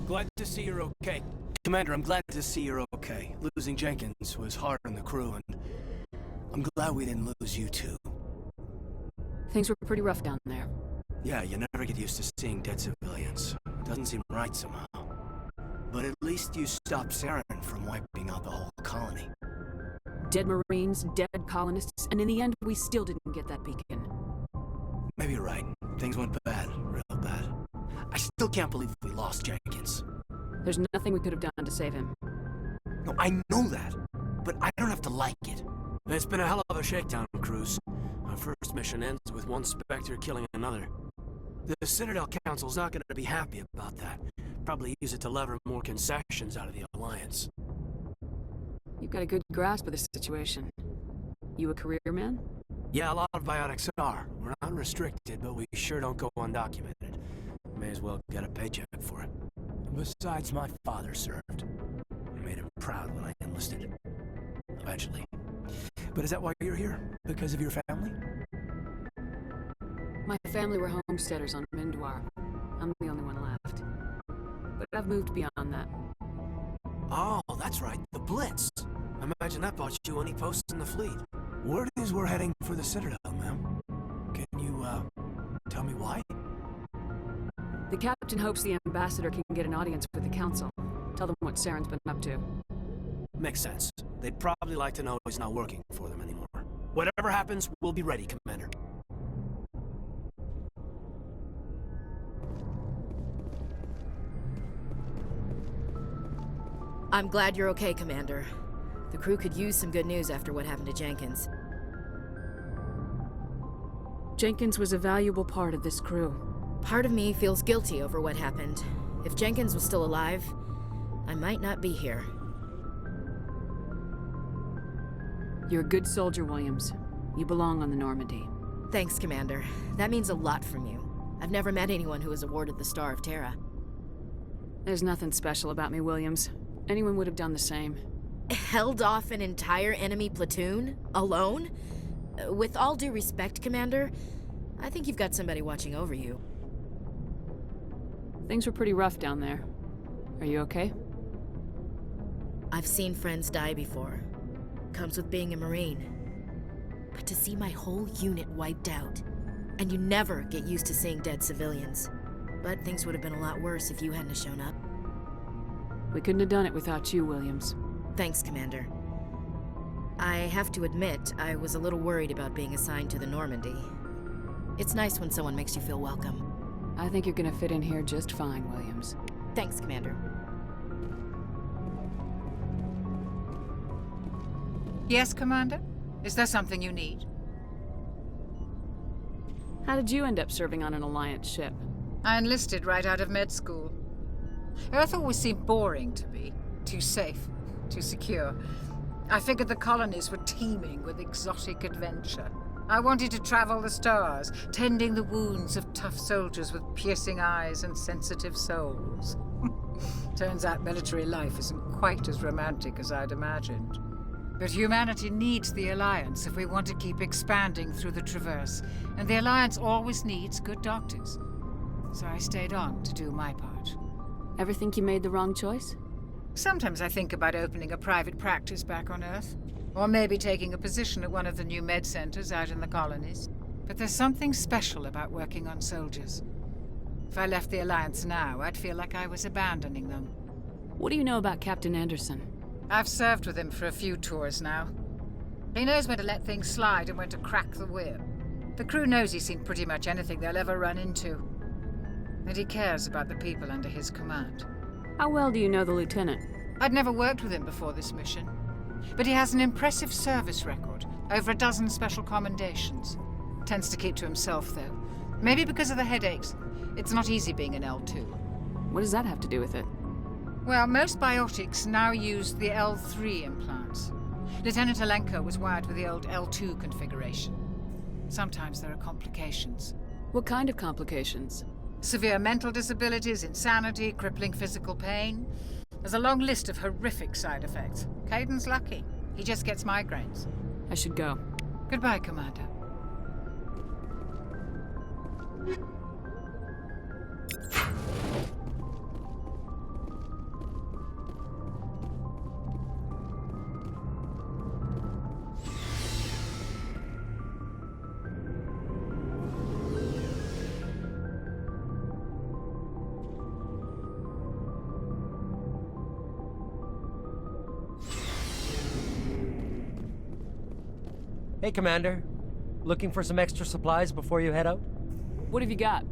Glad to see you're okay. Commander, I'm glad to see you're okay. Losing Jenkins was hard on the crew, and I'm glad we didn't lose you too. Things were pretty rough down there. Yeah, you never get used to seeing dead civilians. Doesn't seem right somehow. But at least you stopped Saren from wiping out the whole colony. Dead Marines, dead colonists, and in the end, we still didn't get that beacon. Maybe you're right. Things went bad, real bad. I still can't believe we lost Jenkins. There's nothing we could have done to save him. No, I know that, but I don't have to like it. It's been a hell of a shakedown cruise. Our first mission ends with one Spectre killing another. The Citadel Council's not going to be happy about that. Probably use it to lever more concessions out of the Alliance. You've got a good grasp of the situation. You a career man? Yeah, a lot of biotics are. We're not restricted, but we sure don't go undocumented. May as well get a paycheck for it. Besides, my father served. I made him proud when I enlisted. Eventually. But is that why you're here? Because of your family? My family were homesteaders on Mindoir. I'm the only one left. But I've moved beyond that. Oh, that's right, the Blitz. Imagine that bought you any posts in the fleet. Word is we're heading for the Citadel, ma'am. Can you, tell me why? The captain hopes the ambassador can get an audience with the council. Tell them what Saren's been up to. Makes sense. They'd probably like to know he's not working for them anymore. Whatever happens, we'll be ready, Commander. I'm glad you're okay, Commander. The crew could use some good news after what happened to Jenkins. Jenkins was a valuable part of this crew. Part of me feels guilty over what happened. If Jenkins was still alive, I might not be here. You're a good soldier, Williams. You belong on the Normandy. Thanks, Commander. That means a lot from you. I've never met anyone who was awarded the Star of Terra. There's nothing special about me, Williams. Anyone would have done the same. Held off an entire enemy platoon? Alone? With all due respect, Commander, I think you've got somebody watching over you. Things were pretty rough down there. Are you okay? I've seen friends die before. Comes with being a Marine. But to see my whole unit wiped out, and you never get used to seeing dead civilians. But things would have been a lot worse if you hadn't shown up. We couldn't have done it without you, Williams. Thanks, Commander. I have to admit, I was a little worried about being assigned to the Normandy. It's nice when someone makes you feel welcome. I think you're gonna fit in here just fine, Williams. Thanks, Commander. Yes, Commander? Is there something you need? How did you end up serving on an Alliance ship? I enlisted right out of med school. Earth always seemed boring to me. Too safe, too secure. I figured the colonies were teeming with exotic adventure. I wanted to travel the stars, tending the wounds of tough soldiers with piercing eyes and sensitive souls. Turns out military life isn't quite as romantic as I'd imagined. But humanity needs the Alliance if we want to keep expanding through the Traverse, and the Alliance always needs good doctors. So I stayed on to do my part. Ever think you made the wrong choice? Sometimes I think about opening a private practice back on Earth. Or maybe taking a position at one of the new med centers out in the colonies. But there's something special about working on soldiers. If I left the Alliance now, I'd feel like I was abandoning them. What do you know about Captain Anderson? I've served with him for a few tours now. He knows when to let things slide and when to crack the whip. The crew knows he's seen pretty much anything they'll ever run into. And he cares about the people under his command. How well do you know the lieutenant? I'd never worked with him before this mission. But he has an impressive service record, over a dozen special commendations. Tends to keep to himself, though. Maybe because of the headaches. It's not easy being an L2. What does that have to do with it? Well, most biotics now use the L3 implants. Lieutenant Alenko was wired with the old L2 configuration. Sometimes there are complications. What kind of complications? Severe mental disabilities, insanity, crippling physical pain. There's a long list of horrific side effects. Caden's lucky. He just gets migraines. I should go. Goodbye, Commander. Hey, Commander. Looking for some extra supplies before you head out? What have you got?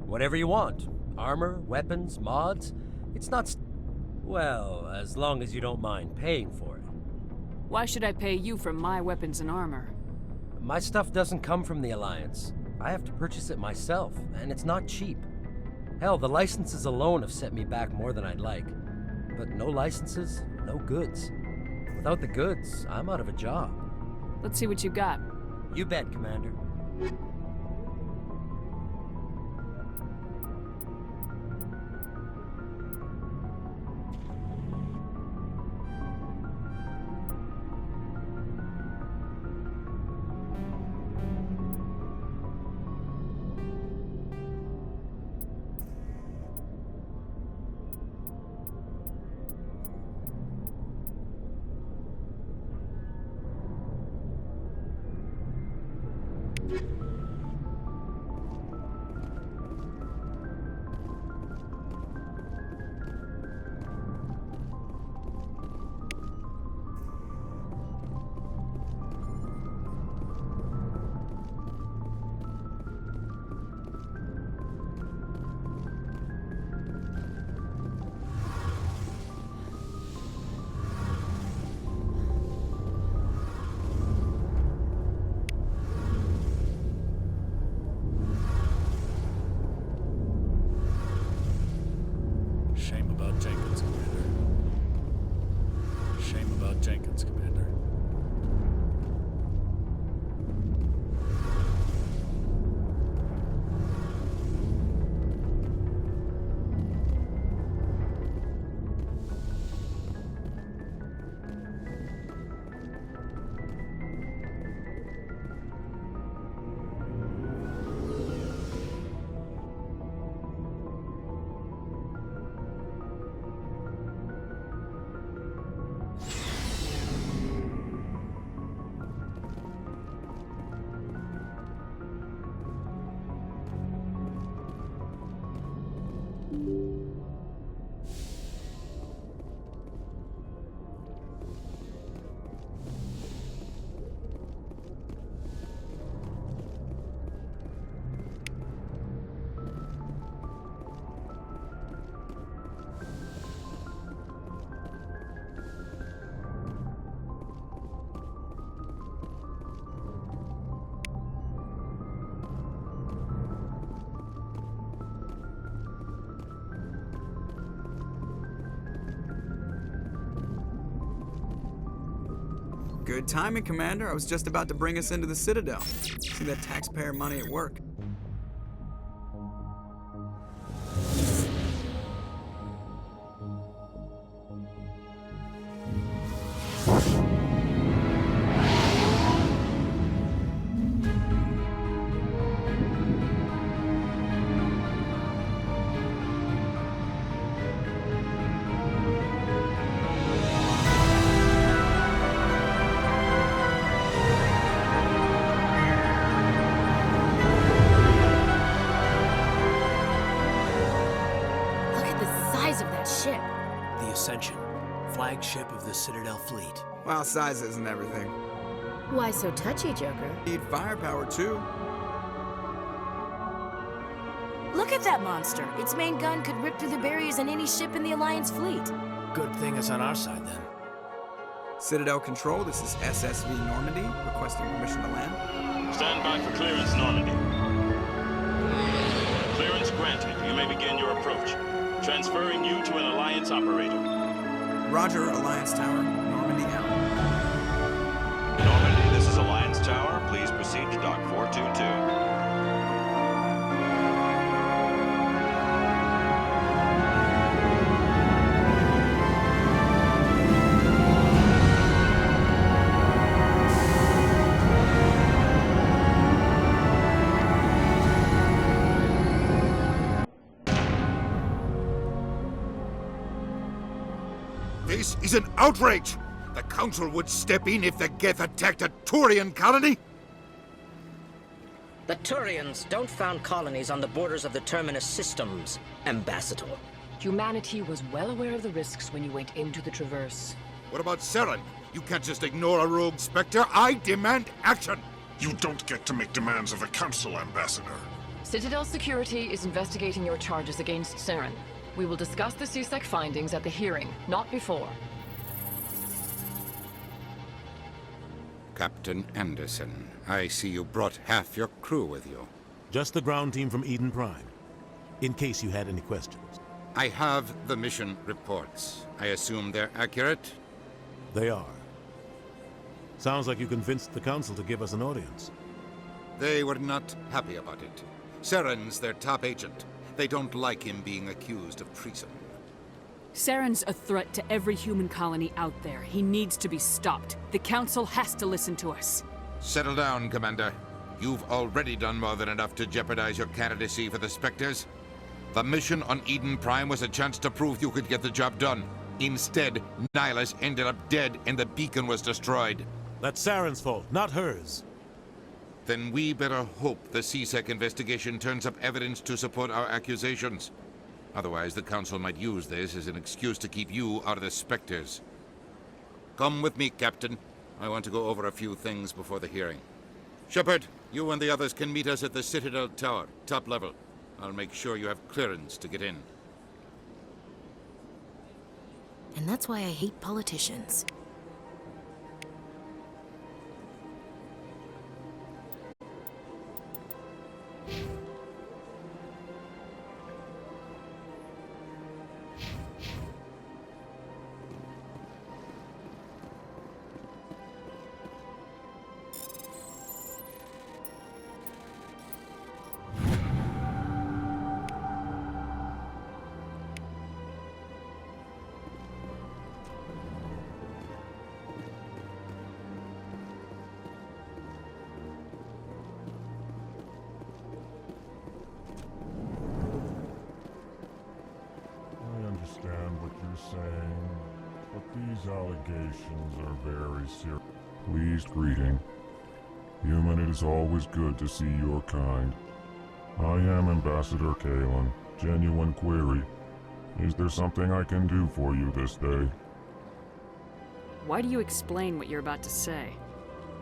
Whatever you want. Armor, weapons, mods. It's not well, as long as you don't mind paying for it. Why should I pay you for my weapons and armor? My stuff doesn't come from the Alliance. I have to purchase it myself, and it's not cheap. Hell, the licenses alone have set me back more than I'd like. But no licenses, no goods. Without the goods, I'm out of a job. Let's see what you got. You bet, Commander. Shame about Jenkins, Commander. Shame about Jenkins, Commander. Good timing, Commander. I was just about to bring us into the Citadel. See that taxpayer money at work. Flagship of the Citadel fleet. Well, size isn't everything. Why so touchy, Joker? Need firepower, too. Look at that monster. Its main gun could rip through the barriers in any ship in the Alliance fleet. Good thing it's on our side, then. Citadel Control, this is SSV Normandy, requesting permission to land. Stand by for clearance, Normandy. Clearance granted. You may begin your approach. Transferring you to an Alliance operator. Roger, Alliance Tower. Normandy out. Normandy, this is Alliance Tower. Please proceed to Dock 422. This is an outrage! The Council would step in if the Geth attacked a Turian colony? The Turians don't found colonies on the borders of the Terminus systems, Ambassador. Humanity was well aware of the risks when you went into the Traverse. What about Saren? You can't just ignore a rogue Spectre. I demand action! You don't get to make demands of the Council, Ambassador. Citadel Security is investigating your charges against Saren. We will discuss the CSEC findings at the hearing, not before. Captain Anderson, I see you brought half your crew with you. Just the ground team from Eden Prime, in case you had any questions. I have the mission reports. I assume they're accurate? They are. Sounds like you convinced the Council to give us an audience. They were not happy about it. Saren's their top agent. They don't like him being accused of treason. Saren's a threat to every human colony out there. He needs to be stopped. The Council has to listen to us. Settle down, Commander. You've already done more than enough to jeopardize your candidacy for the Spectres. The mission on Eden Prime was a chance to prove you could get the job done. Instead, Nihilus ended up dead and the beacon was destroyed. That's Saren's fault, not hers. Then we better hope the CSEC investigation turns up evidence to support our accusations. Otherwise, the Council might use this as an excuse to keep you out of the Spectres. Come with me, Captain. I want to go over a few things before the hearing. Shepard, you and the others can meet us at the Citadel Tower, top level. I'll make sure you have clearance to get in. And that's why I hate politicians. Saying, but these allegations are very serious. Pleased greeting. Human, it is always good to see your kind. I am Ambassador Kalen. Genuine query. Is there something I can do for you this day? Why do you explain what you're about to say?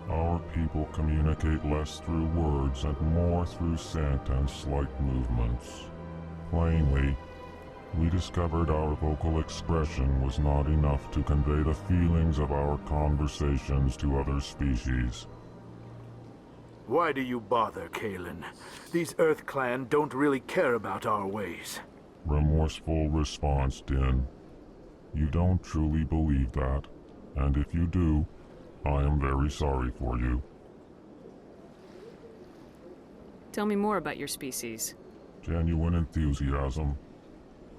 Our people communicate less through words and more through scent and slight movements. Plainly, we discovered our vocal expression was not enough to convey the feelings of our conversations to other species. Why do you bother, Kalen? These Earth Clan don't really care about our ways. Remorseful response, Din. You don't truly believe that, and if you do, I am very sorry for you. Tell me more about your species. Genuine enthusiasm.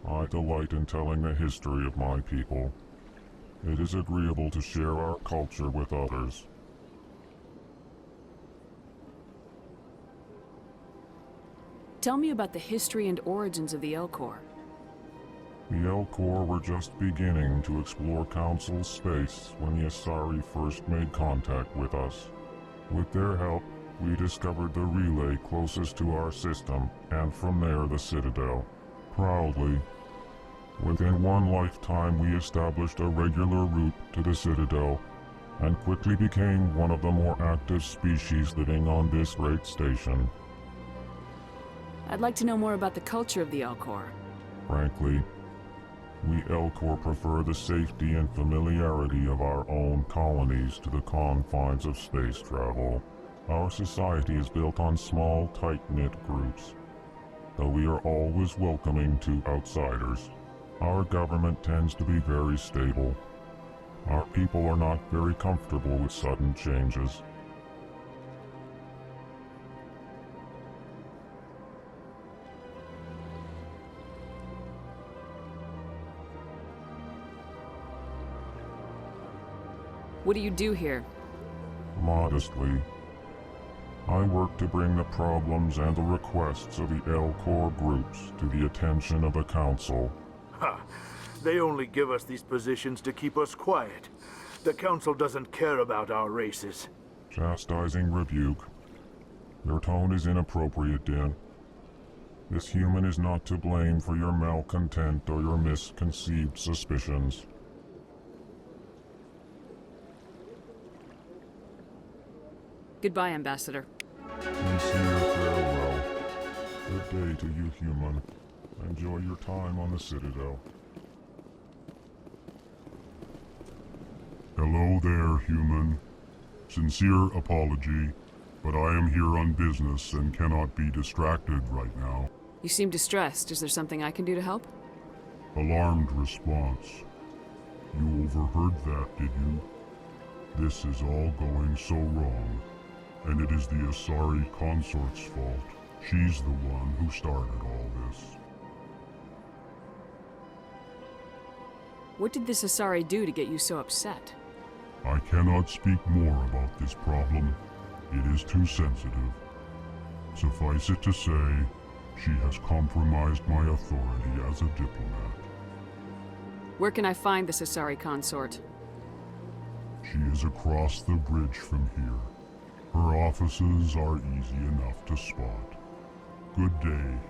I delight in telling the history of my people. It is agreeable to share our culture with others. Tell me about the history and origins of the Elcor. The Elcor were just beginning to explore Council space when the Asari first made contact with us. With their help, we discovered the relay closest to our system, and from there the Citadel. Proudly, within one lifetime we established a regular route to the Citadel, and quickly became one of the more active species living on this great station. I'd like to know more about the culture of the Elcor. Frankly, we Elcor prefer the safety and familiarity of our own colonies to the confines of space travel. Our society is built on small, tight-knit groups, though we are always welcoming to outsiders. Our government tends to be very stable. Our people are not very comfortable with sudden changes. What do you do here? Modestly, I work to bring the problems and the requests of the Elcor groups to the attention of the Council. Ha! They only give us these positions to keep us quiet. The Council doesn't care about our races. Chastising rebuke. Your tone is inappropriate, Din. This human is not to blame for your malcontent or your misconceived suspicions. Goodbye, Ambassador. Sincere farewell. Good day to you, human. Enjoy your time on the Citadel. Hello there, human. Sincere apology, but I am here on business and cannot be distracted right now. You seem distressed. Is there something I can do to help? Alarmed response. You overheard that, did you? This is all going so wrong, and it is the Asari consort's fault. She's the one who started all this. What did this Asari do to get you so upset? I cannot speak more about this problem. It is too sensitive. Suffice it to say, she has compromised my authority as a diplomat. Where can I find this Asari consort? She is across the bridge from here. Her offices are easy enough to spot. Good day, human.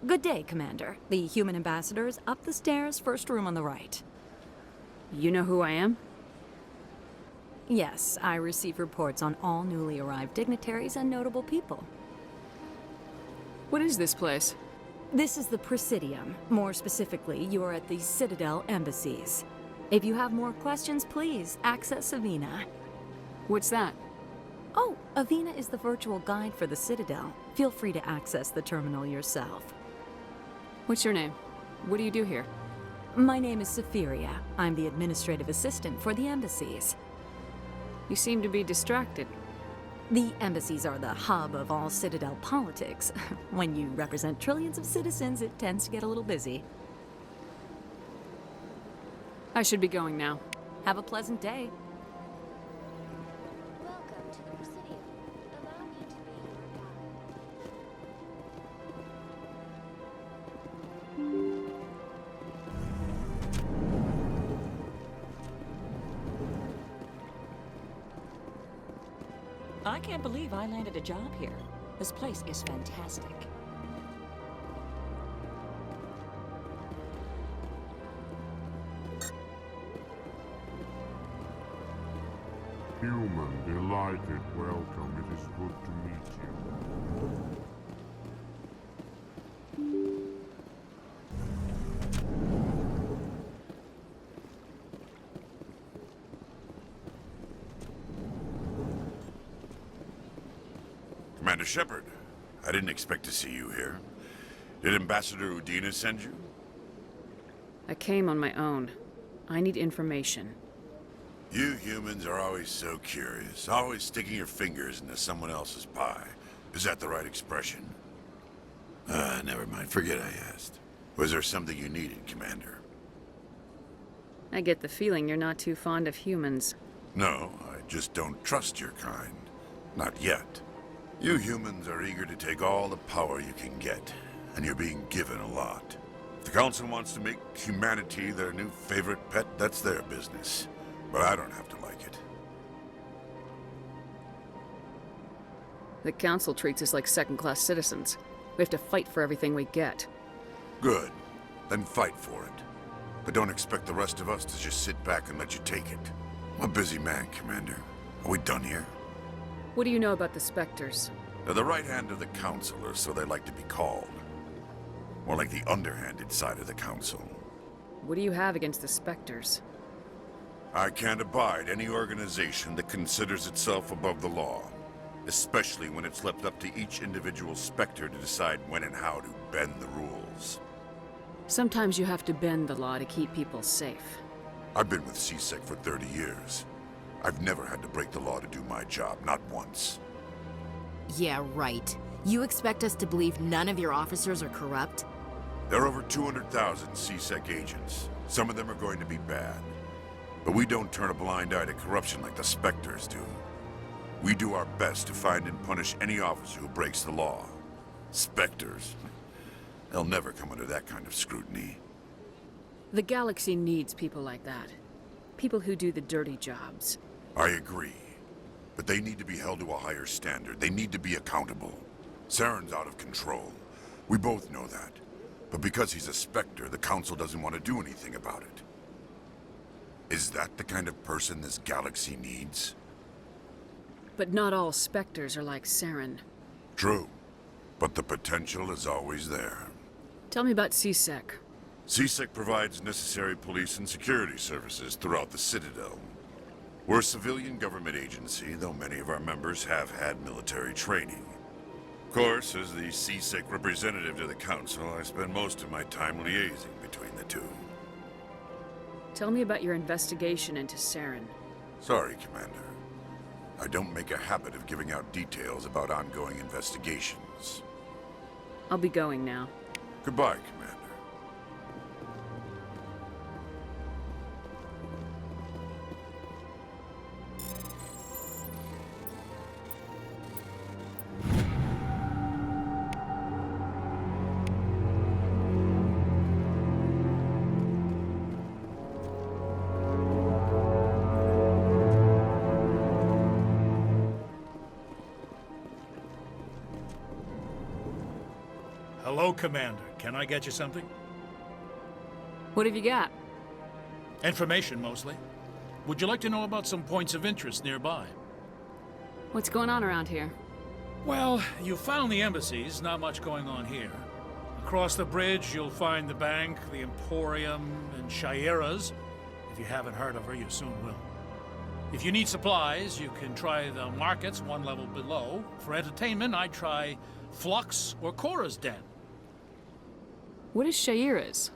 Good day, Commander. The human ambassador is up the stairs, first room on the right. You know who I am? Yes, I receive reports on all newly arrived dignitaries and notable people. What is this place? This is the Presidium. More specifically, you are at the Citadel embassies. If you have more questions, please access Avina. What's that? Oh, Avina is the virtual guide for the Citadel. Feel free to access the terminal yourself. What's your name? What do you do here? My name is Safiria. I'm the administrative assistant for the embassies. You seem to be distracted. The embassies are the hub of all Citadel politics. When you represent trillions of citizens, it tends to get a little busy. I should be going now. Have a pleasant day. Welcome to the Presidium. Allow me to be your I can't believe I landed a job here. This place is fantastic. Human, delighted, welcome. It is good to meet you. Commander Shepard, I didn't expect to see you here. Did Ambassador Udina send you? I came on my own. I need information. You humans are always so curious, always sticking your fingers into someone else's pie. Is that the right expression? Never mind. Forget I asked. Was there something you needed, Commander? I get the feeling you're not too fond of humans. No, I just don't trust your kind. Not yet. You humans are eager to take all the power you can get, and you're being given a lot. If the Council wants to make humanity their new favorite pet, that's their business. But I don't have to like it. The Council treats us like second-class citizens. We have to fight for everything we get. Good. Then fight for it. But don't expect the rest of us to just sit back and let you take it. I'm a busy man, Commander. Are we done here? What do you know about the Spectres? They're the right hand of the Council, or so they like to be called. More like the underhanded side of the Council. What do you have against the Spectres? I can't abide any organization that considers itself above the law. especially when it's left up to each individual Spectre to decide when and how to bend the rules. Sometimes you have to bend the law to keep people safe. I've been with CSEC for 30 years. I've never had to break the law to do my job, not once. Yeah, right. You expect us to believe none of your officers are corrupt? There are over 200,000 CSEC agents. Some of them are going to be bad. But we don't turn a blind eye to corruption like the Spectres do. We do our best to find and punish any officer who breaks the law. Spectres, they'll never come under that kind of scrutiny. The galaxy needs people like that. People who do the dirty jobs. I agree. But they need to be held to a higher standard. They need to be accountable. Saren's out of control. We both know that. But because he's a Spectre, the Council doesn't want to do anything about it. Is that the kind of person this galaxy needs? But not all Spectres are like Saren. True. But the potential is always there. Tell me about CSEC. CSEC provides necessary police and security services throughout the Citadel. We're a civilian government agency, though many of our members have had military training. Of course, as the CSEC representative to the Council, I spend most of my time liaising between the two. Tell me about your investigation into Saren. Sorry, Commander. I don't make a habit of giving out details about ongoing investigations. I'll be going now. Goodbye, Commander. Hello, Commander. Can I get you something? What have you got? Information, mostly. Would you like to know about some points of interest nearby? What's going on around here? Well, you found the embassies, not much going on here. Across the bridge, you'll find the bank, the Emporium, and Shaira's. If you haven't heard of her, you soon will. If you need supplies, you can try the markets one level below. For entertainment, I'd try Flux or Cora's Den. What is Shaira's?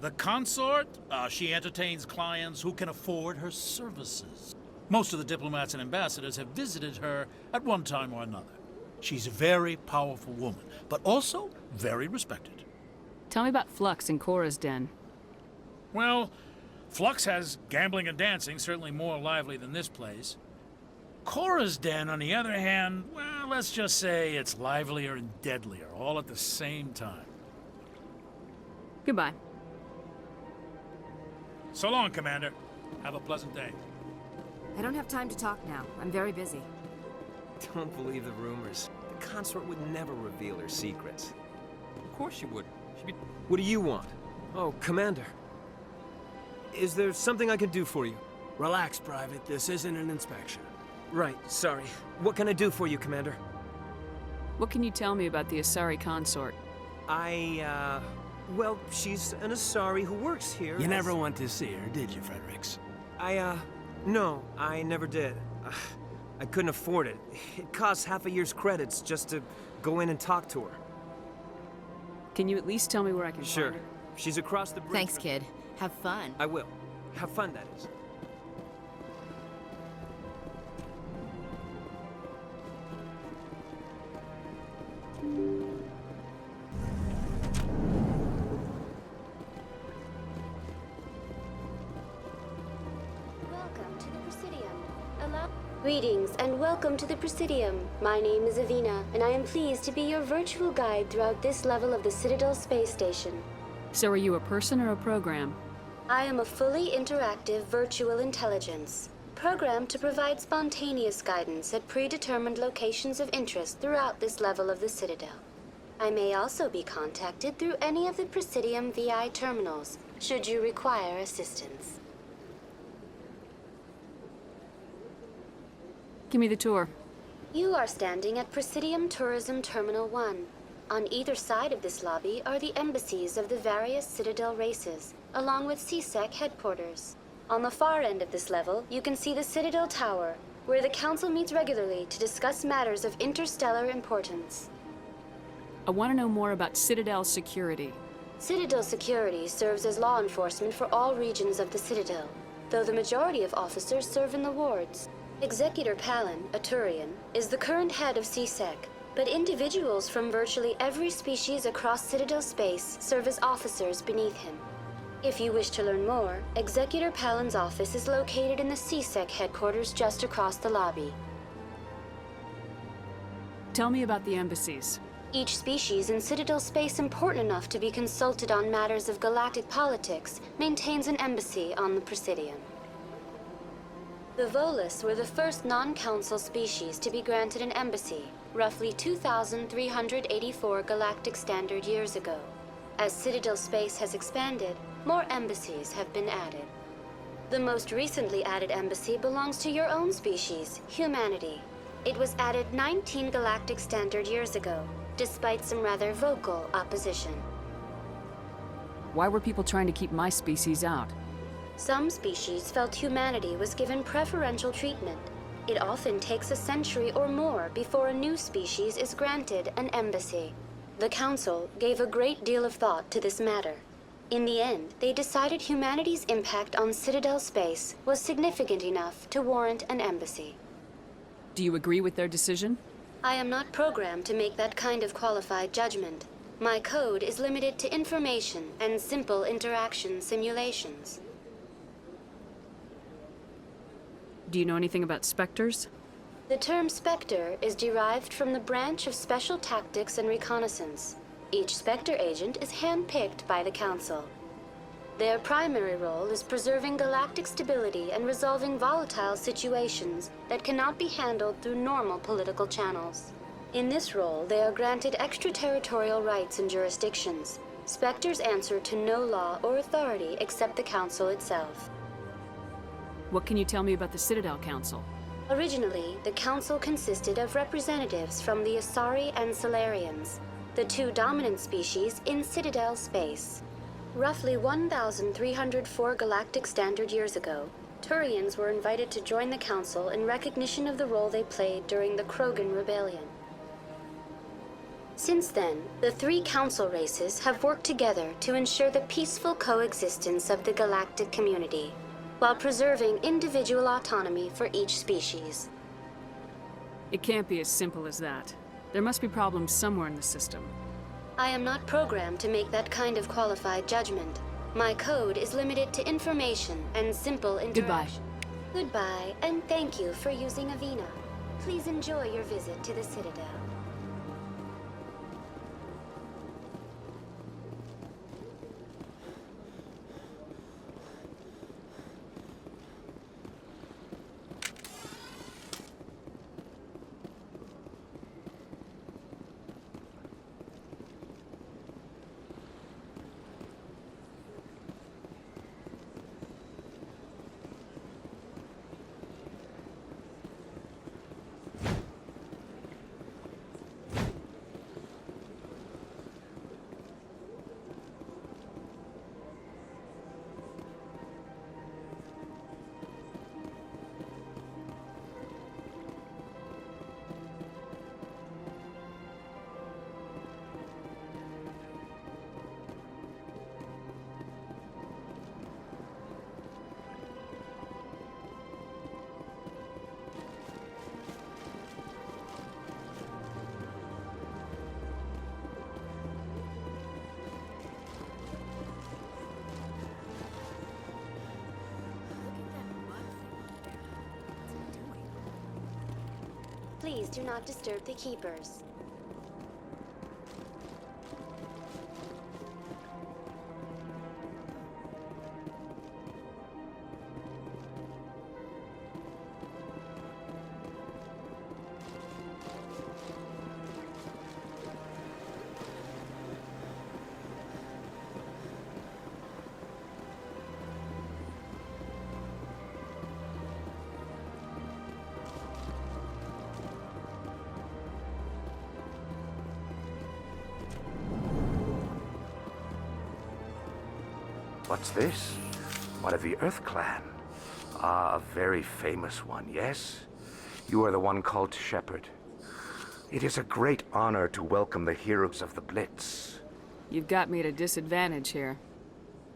The consort, she entertains clients who can afford her services. Most of the diplomats and ambassadors have visited her at one time or another. She's a very powerful woman, but also very respected. Tell me about Flux and Cora's Den. Well, Flux has gambling and dancing, certainly more lively than this place. Cora's Den, on the other hand, well, let's just say it's livelier and deadlier, all at the same time. Goodbye. So long, Commander. Have a pleasant day. I don't have time to talk now. I'm very busy. Don't believe the rumors. The consort would never reveal her secrets. Of course she would. What do you want? Oh, Commander. Is there something I can do for you? Relax, Private. This isn't an inspection. Right, sorry. What can I do for you, Commander? What can you tell me about the Asari consort? Well, she's an Asari who works here. You never went to see her, did you, Fredericks? No, I never did. I couldn't afford it. It costs half a year's credits just to go in and talk to her. Can you at least tell me where I can Sure. find her? She's across the bridge. Thanks, kid. Have fun. I will. Have fun, that is. Welcome to the Presidium. Greetings and welcome to the Presidium. My name is Avina, and I am pleased to be your virtual guide throughout this level of the Citadel space station. So are you a person or a program? I am a fully interactive virtual intelligence, programmed to provide spontaneous guidance at predetermined locations of interest throughout this level of the Citadel. I may also be contacted through any of the Presidium VI terminals, should you require assistance. Give me the tour. You are standing at Presidium Tourism Terminal 1. On either side of this lobby are the embassies of the various Citadel races, along with CSEC headquarters. On the far end of this level, you can see the Citadel Tower, where the Council meets regularly to discuss matters of interstellar importance. I want to know more about Citadel security. Citadel security serves as law enforcement for all regions of the Citadel, though the majority of officers serve in the wards. Executor Palin, a Turian, is the current head of CSEC, but individuals from virtually every species across Citadel space serve as officers beneath him. If you wish to learn more, Executor Palin's office is located in the CSEC headquarters just across the lobby. Tell me about the embassies. Each species in Citadel space important enough to be consulted on matters of galactic politics maintains an embassy on the Presidium. The Volus were the first non-council species to be granted an embassy, roughly 2,384 galactic standard years ago. As Citadel space has expanded, more embassies have been added. The most recently added embassy belongs to your own species, humanity. It was added 19 galactic standard years ago, despite some rather vocal opposition. Why were people trying to keep my species out? Some species felt humanity was given preferential treatment. It often takes a century or more before a new species is granted an embassy. The Council gave a great deal of thought to this matter. In the end, they decided humanity's impact on Citadel space was significant enough to warrant an embassy. Do you agree with their decision? I am not programmed to make that kind of qualified judgment. My code is limited to information and simple interaction simulations. Do you know anything about specters? The term Spectre is derived from the branch of Special Tactics and Reconnaissance. Each Spectre agent is handpicked by the Council. Their primary role is preserving galactic stability and resolving volatile situations that cannot be handled through normal political channels. In this role, they are granted extraterritorial rights and jurisdictions. Spectres answer to no law or authority except the Council itself. What can you tell me about the Citadel Council? Originally, the Council consisted of representatives from the Asari and Solarians, the two dominant species in Citadel space. Roughly 1,304 galactic standard years ago, Turians were invited to join the Council in recognition of the role they played during the Krogan Rebellion. Since then, the three Council races have worked together to ensure the peaceful coexistence of the galactic community, while preserving individual autonomy for each species. It can't be as simple as that. There must be problems somewhere in the system. I am not programmed to make that kind of qualified judgment. My code is limited to information and simple interaction. Goodbye, and thank you for using Avina. Please enjoy your visit to the Citadel. Please do not disturb the keepers. What's this? One of the Earth Clan. Ah, a very famous one, yes? You are the one called Shepherd. It is a great honor to welcome the heroes of the Blitz. You've got me at a disadvantage here.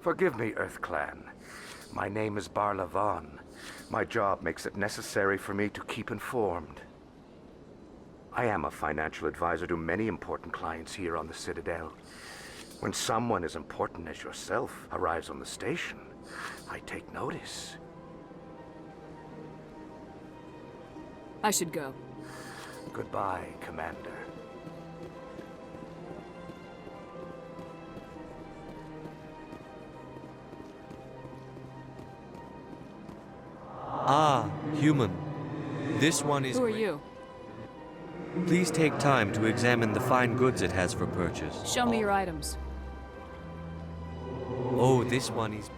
Forgive me, Earth Clan. My name is Barla Vaughn. My job makes it necessary for me to keep informed. I am a financial advisor to many important clients here on the Citadel. When someone as important as yourself arrives on the station, I take notice. I should go. Goodbye, Commander. Ah, human. This one is... Who are you? Please take time to examine the fine goods it has for purchase. Show me your items. Oh, this one is...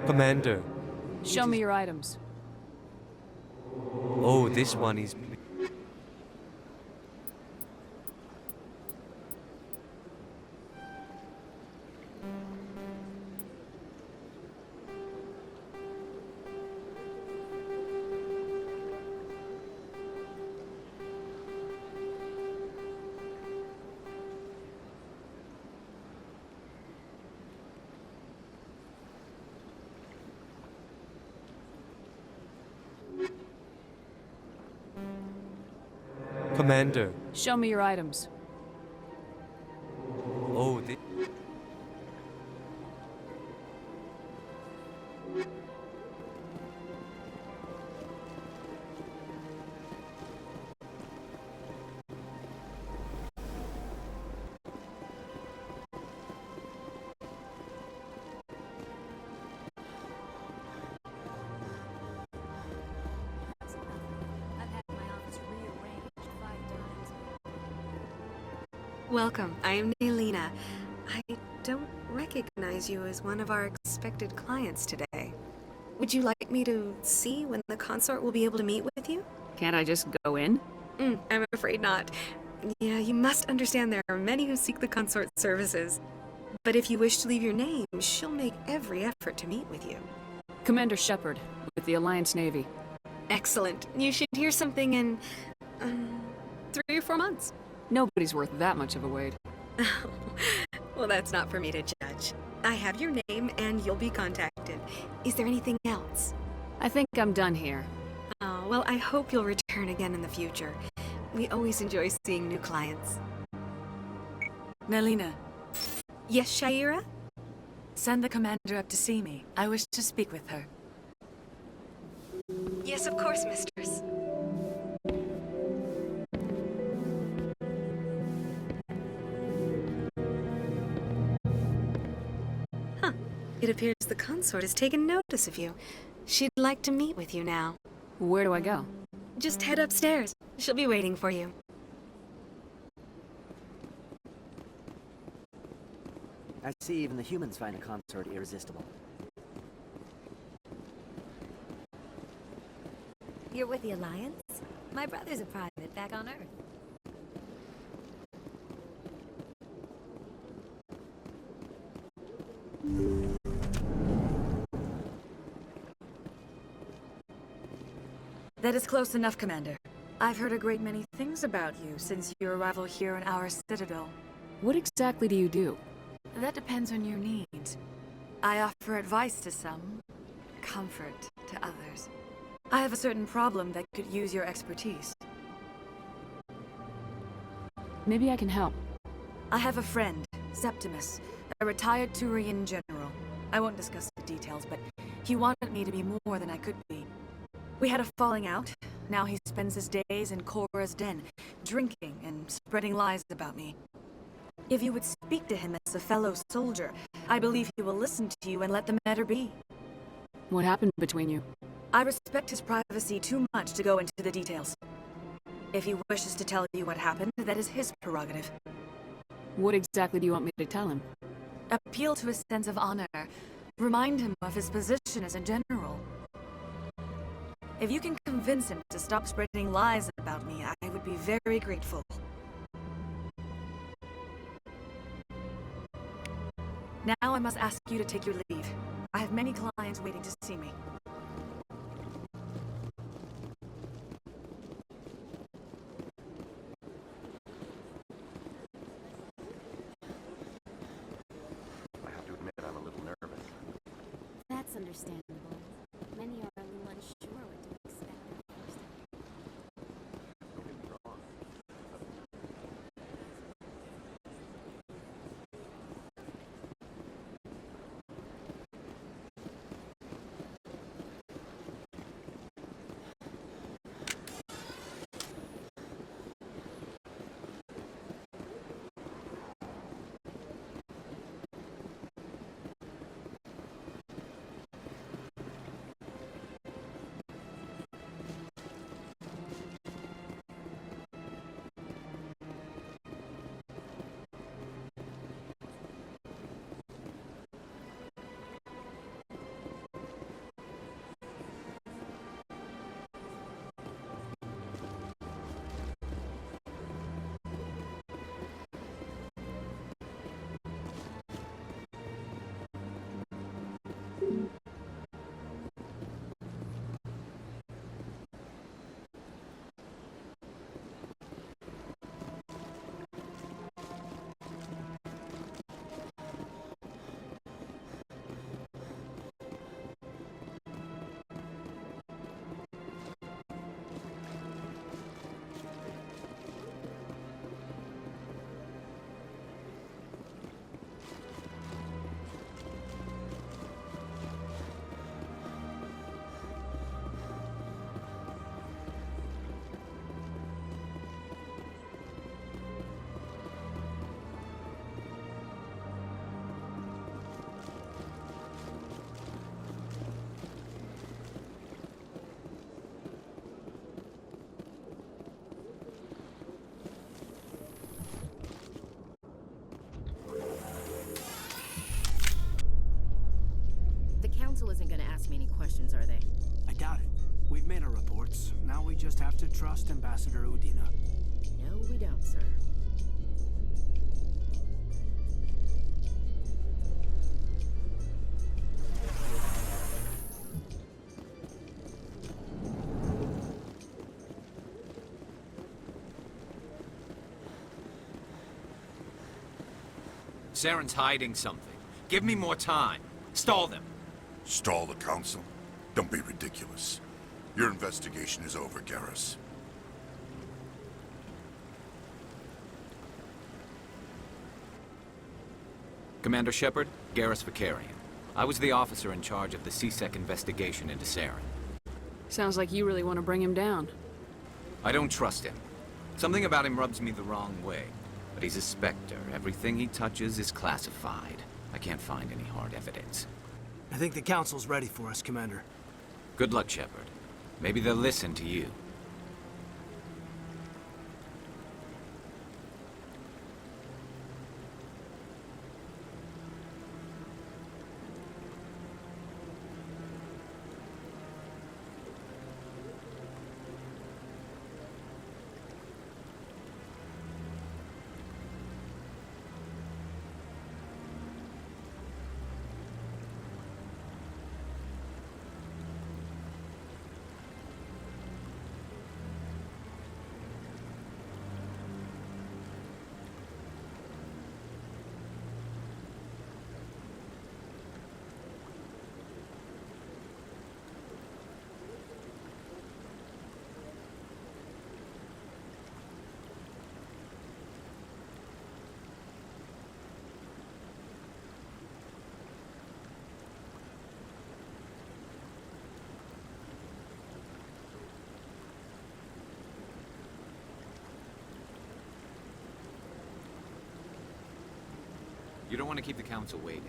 Commander. Show me your items. Oh, this one is... Commander. Show me your items. Oh, this... Welcome. I am Naylina. I don't recognize you as one of our expected clients today. Would you like me to see when the consort will be able to meet with you? Can't I just go in? I'm afraid not. Yeah, you must understand there are many who seek the consort services. But if you wish to leave your name, she'll make every effort to meet with you. Commander Shepard, with the Alliance Navy. Excellent. You should hear something in... 3 or 4 months. Nobody's worth that much of a wait. Well, that's not for me to judge. I have your name, and you'll be contacted. Is there anything else? I think I'm done here. Oh, well, I hope you'll return again in the future. We always enjoy seeing new clients. Naylina. Yes, Shaira? Send the commander up to see me. I wish to speak with her. Yes, of course, mistress. Huh. It appears the consort has taken notice of you. She'd like to meet with you now. Where do I go? Just head upstairs. She'll be waiting for you. I see even the humans find the consort irresistible. You're with the Alliance? My brother's a private back on Earth. That is close enough, Commander. I've heard a great many things about you since your arrival here in our Citadel. What exactly do you do? That depends on your needs. I offer advice to some, comfort to others. I have a certain problem that could use your expertise. Maybe I can help. I have a friend, Septimus, a retired Turian general. I won't discuss the details, but He wanted me to be more than I could be. We had a falling out. Now he spends his days in Cora's den, drinking and spreading lies about me. If you would speak to him as a fellow soldier, I believe he will listen to you and let the matter be. What happened between you? I respect his privacy too much to go into the details. If he wishes to tell you what happened, that is his prerogative. What exactly do you want me to tell him? Appeal to his sense of honor. Remind him of his position as a general. If you can convince him to stop spreading lies about me, I would be very grateful. Now I must ask you to take your leave. I have many clients waiting to see me. I have to admit I'm a little nervous. That's understandable. Many are a little unsure what to expect at first. Don't get me wrong. The council isn't gonna ask me any questions, are they? I doubt it. We've made our reports. Now we just have to trust Ambassador Udina. No, we don't, sir. Saren's hiding something. Give me more time. Stall them. Stall the council? Don't be ridiculous. Your investigation is over, Garrus. Commander Shepard, Garrus Vicarian. I was the officer in charge of the CSEC investigation into Saren. Sounds like you really want to bring him down. I don't trust him. Something about him rubs me the wrong way. But he's a Spectre. Everything he touches is classified. I can't find any hard evidence. I think the Council's ready for us, Commander. Good luck, Shepard. Maybe they'll listen to you. You don't want to keep the council waiting.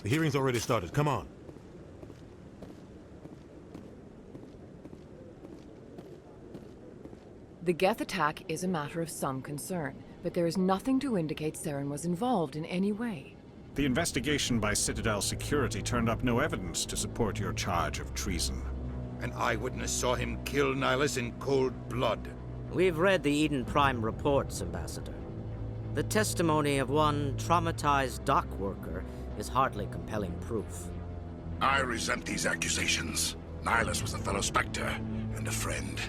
The hearing's already started. Come on. The Geth attack is a matter of some concern, but there is nothing to indicate Saren was involved in any way. The investigation by Citadel Security turned up no evidence to support your charge of treason. An eyewitness saw him kill Nihilus in cold blood. We've read the Eden Prime reports, Ambassador. The testimony of one traumatized dock worker is hardly compelling proof. I resent these accusations. Nihilus was a fellow Spectre and a friend.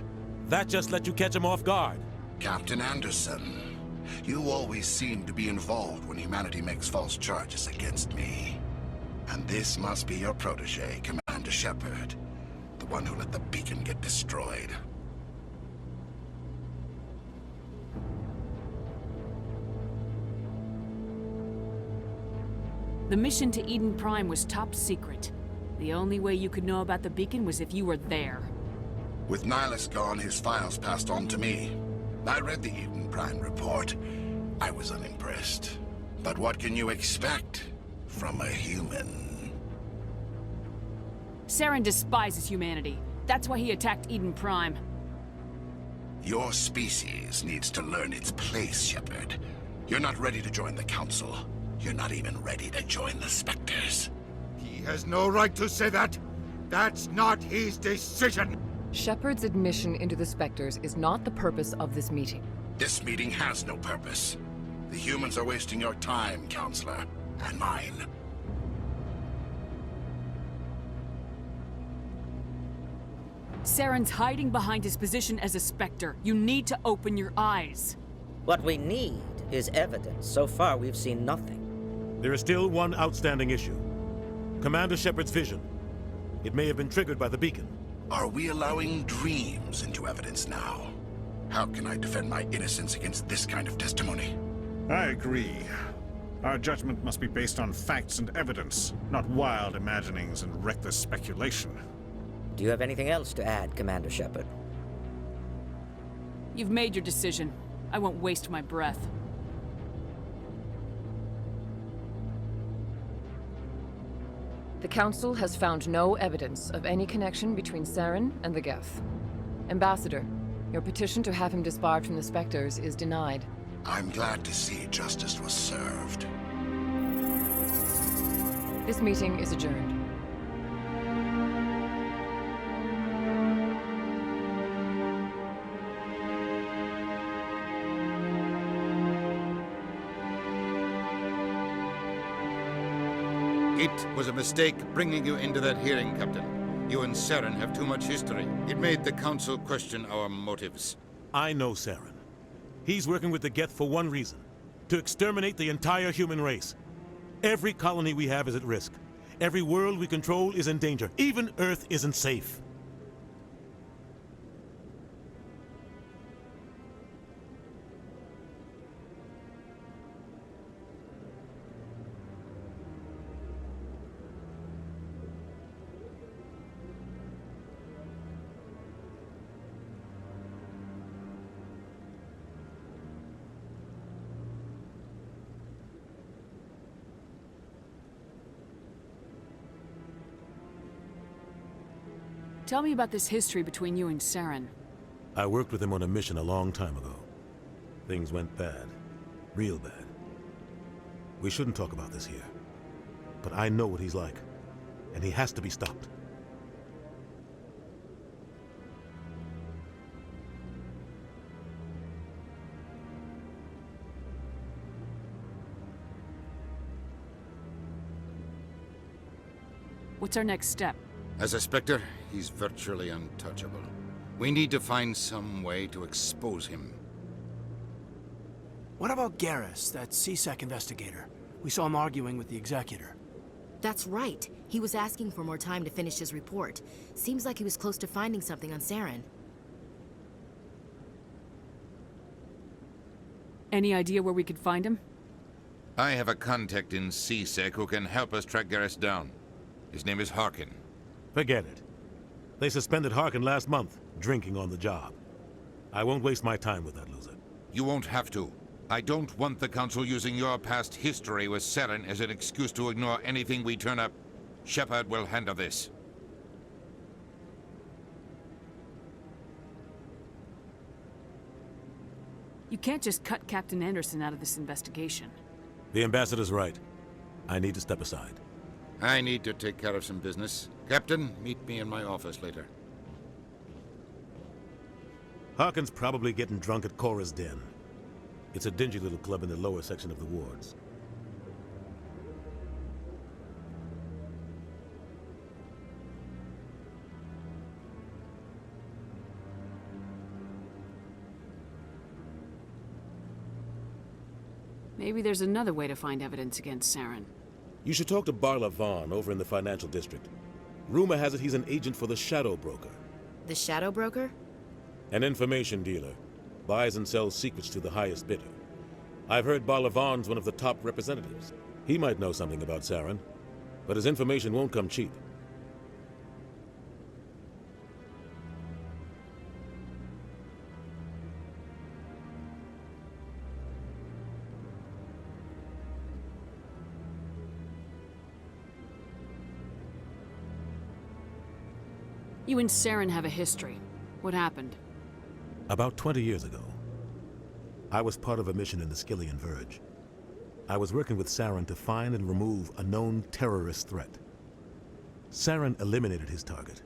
That just let you catch him off guard. Captain Anderson, you always seem to be involved when humanity makes false charges against me. And this must be your protege, Commander Shepard, the one who let the beacon get destroyed. The mission to Eden Prime was top secret. The only way you could know about the beacon was if you were there. With Nihilus gone, his files passed on to me. I read the Eden Prime report. I was unimpressed. But what can you expect from a human? Saren despises humanity. That's why he attacked Eden Prime. Your species needs to learn its place, Shepard. You're not ready to join the Council. You're not even ready to join the Spectres. He has no right to say that. That's not his decision. Shepard's admission into the Spectres is not the purpose of this meeting. This meeting has no purpose. The humans are wasting your time, Counselor, and mine. Saren's hiding behind his position as a Spectre. You need to open your eyes. What we need is evidence. So far, we've seen nothing. There is still one outstanding issue. Commander Shepard's vision. It may have been triggered by the beacon. Are we allowing dreams into evidence now? How can I defend my innocence against this kind of testimony? I agree. Our judgment must be based on facts and evidence, not wild imaginings and reckless speculation. Do you have anything else to add, Commander Shepard? You've made your decision. I won't waste my breath. The Council has found no evidence of any connection between Saren and the Geth. Ambassador, your petition to have him disbarred from the Spectres is denied. I'm glad to see justice was served. This meeting is adjourned. It was a mistake bringing you into that hearing, Captain. You and Saren have too much history. It made the Council question our motives. I know Saren. He's working with the Geth for one reason. To exterminate the entire human race. Every colony we have is at risk. Every world we control is in danger. Even Earth isn't safe. Tell me about this history between you and Saren. I worked with him on a mission a long time ago. Things went bad. Real bad. We shouldn't talk about this here. But I know what he's like. And he has to be stopped. What's our next step? As a Spectre, he's virtually untouchable. We need to find some way to expose him. What about Garrus, that CSEC investigator? We saw him arguing with the Executor. That's right. He was asking for more time to finish his report. Seems like he was close to finding something on Saren. Any idea where we could find him? I have a contact in CSEC who can help us track Garrus down. His name is Harkin. Forget it. They suspended Harkin last month, drinking on the job. I won't waste my time with that loser. You won't have to. I don't want the Council using your past history with Saren as an excuse to ignore anything we turn up. Shepard will handle this. You can't just cut Captain Anderson out of this investigation. The Ambassador's right. I need to step aside. I need to take care of some business. Captain, meet me in my office later. Harkin's probably getting drunk at Cora's Den. It's a dingy little club in the lower section of the wards. Maybe there's another way to find evidence against Saren. You should talk to Barla Vaughn over in the financial district. Rumor has it he's an agent for the Shadow Broker. The Shadow Broker? An information dealer. Buys and sells secrets to the highest bidder. I've heard Barla Vaughn's one of the top representatives. He might know something about Saren, but his information won't come cheap. You and Saren have a history. What happened? About 20 years ago, I was part of a mission in the Skillian Verge. I was working with Saren to find and remove a known terrorist threat. Saren eliminated his target,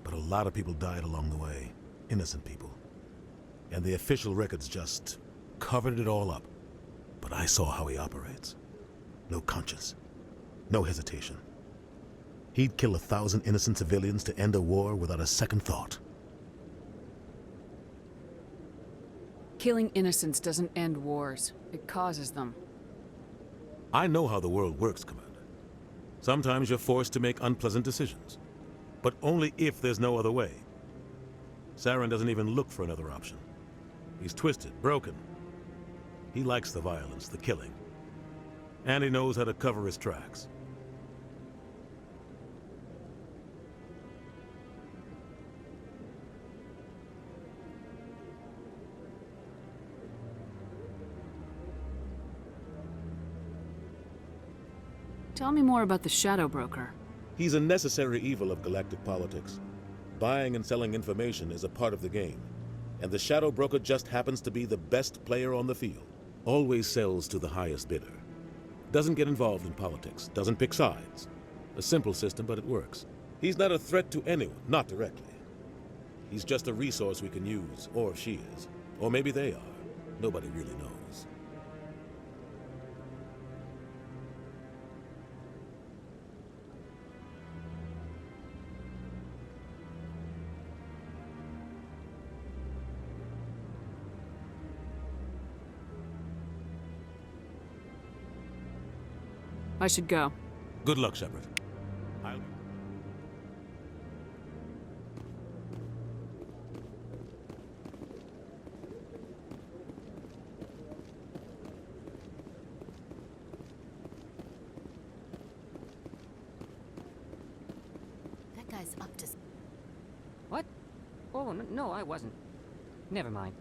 but a lot of people died along the way, innocent people. And the official records just covered it all up. But I saw how he operates. No conscience, no hesitation. He'd kill 1,000 innocent civilians to end a war without a second thought. Killing innocents doesn't end wars. It causes them. I know how the world works, Commander. Sometimes you're forced to make unpleasant decisions. But only if there's no other way. Saren doesn't even look for another option. He's twisted, broken. He likes the violence, the killing. And he knows how to cover his tracks. Tell me more about the Shadow Broker. He's a necessary evil of galactic politics. Buying and selling information is a part of the game. And the Shadow Broker just happens to be the best player on the field. Always sells to the highest bidder. Doesn't get involved in politics. Doesn't pick sides. A simple system, but it works. He's not a threat to anyone, not directly. He's just a resource we can use, or she is. Or maybe they are. Nobody really knows. I should go. Good luck, Shepard. That guy's up to... What? Oh, no, I wasn't. Never mind.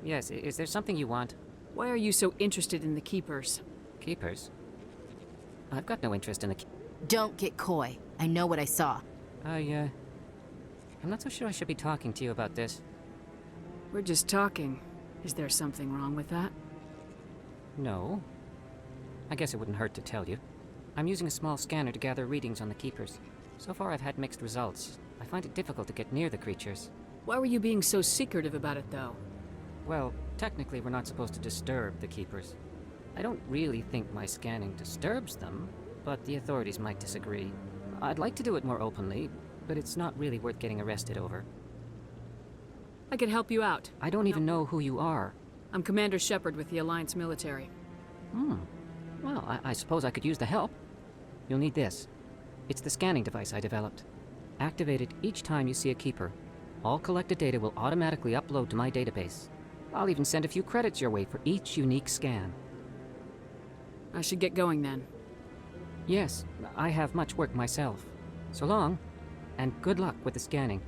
Yes, is there something you want? Why are you so interested in the Keepers? Keepers? I've got no interest in the Don't get coy. I know what I saw. I'm not so sure I should be talking to you about this. We're just talking. Is there something wrong with that? No. I guess it wouldn't hurt to tell you. I'm using a small scanner to gather readings on the Keepers. So far I've had mixed results. I find it difficult to get near the creatures. Why were you being so secretive about it, though? Well, technically we're not supposed to disturb the Keepers. I don't really think my scanning disturbs them, but the authorities might disagree. I'd like to do it more openly, but it's not really worth getting arrested over. I could help you out. I don't even know who you are. I'm Commander Shepard with the Alliance military. Well, I suppose I could use the help. You'll need this. It's the scanning device I developed. Activate it each time you see a Keeper. All collected data will automatically upload to my database. I'll even send a few credits your way for each unique scan. I should get going then. Yes, I have much work myself. So long, and good luck with the scanning.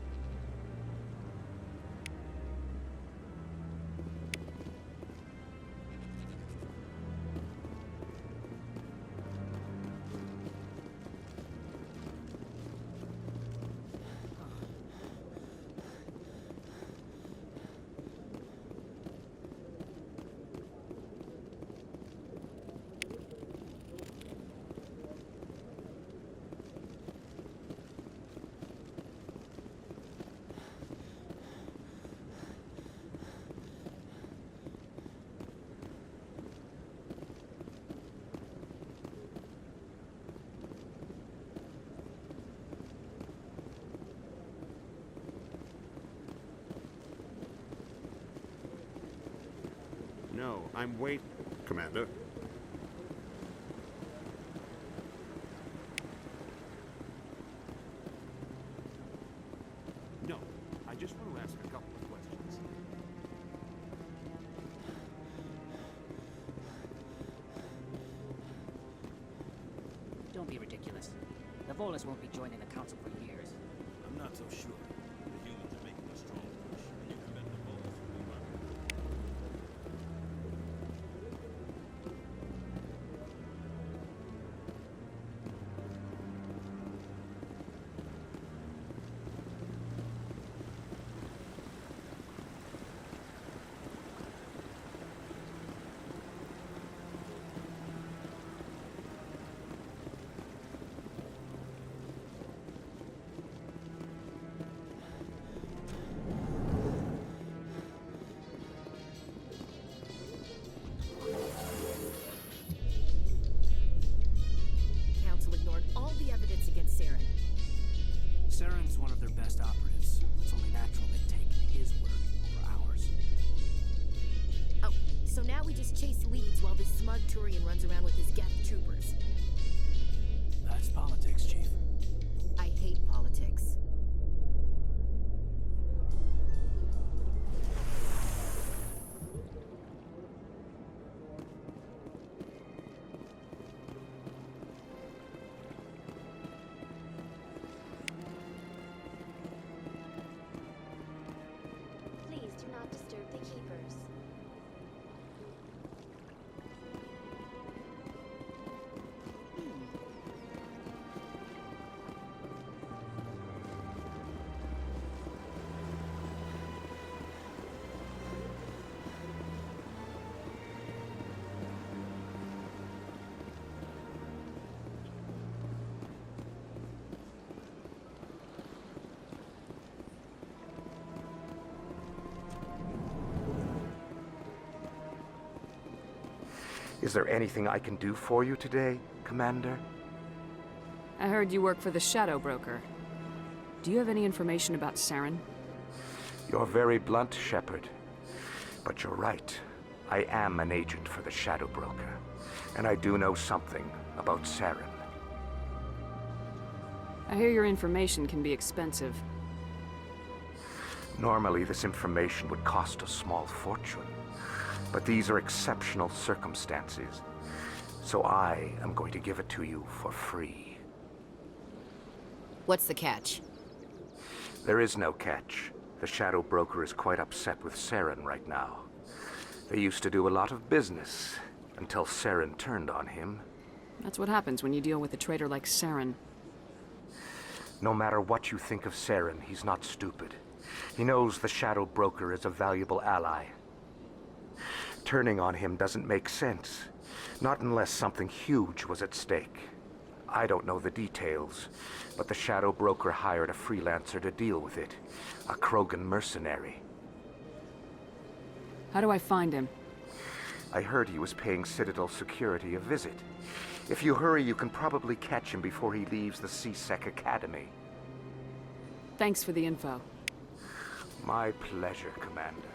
No, I'm waiting, Commander. No, I just want to ask a couple of questions. Don't be ridiculous. The Volus won't be joining the Council for years. I'm not so sure. The humans are making a strong push, and you can bet the Volus will be running. Council ignored all the evidence against Saren. Saren's one of their best operatives. It's only natural they'd take his word over ours. Oh, so now we just chase leads while this smug Turian runs around with his Geth troopers. That's politics, Chief. I hate politics. Please do not disturb the Keepers. Is there anything I can do for you today, Commander? I heard you work for the Shadow Broker. Do you have any information about Saren? You're very blunt, Shepard. But you're right. I am an agent for the Shadow Broker. And I do know something about Saren. I hear your information can be expensive. Normally, this information would cost a small fortune. But these are exceptional circumstances. So I am going to give it to you for free. What's the catch? There is no catch. The Shadow Broker is quite upset with Saren right now. They used to do a lot of business, Until Saren turned on him. That's what happens when you deal with a traitor like Saren. No matter what you think of Saren, he's not stupid. He knows the Shadow Broker is a valuable ally. Turning on him doesn't make sense. Not unless something huge was at stake. I don't know the details, but the Shadow Broker hired a freelancer to deal with it. A Krogan mercenary. How do I find him? I heard he was paying Citadel security a visit. If you hurry, you can probably catch him before he leaves the C-Sec Academy. Thanks for the info. My pleasure, Commander.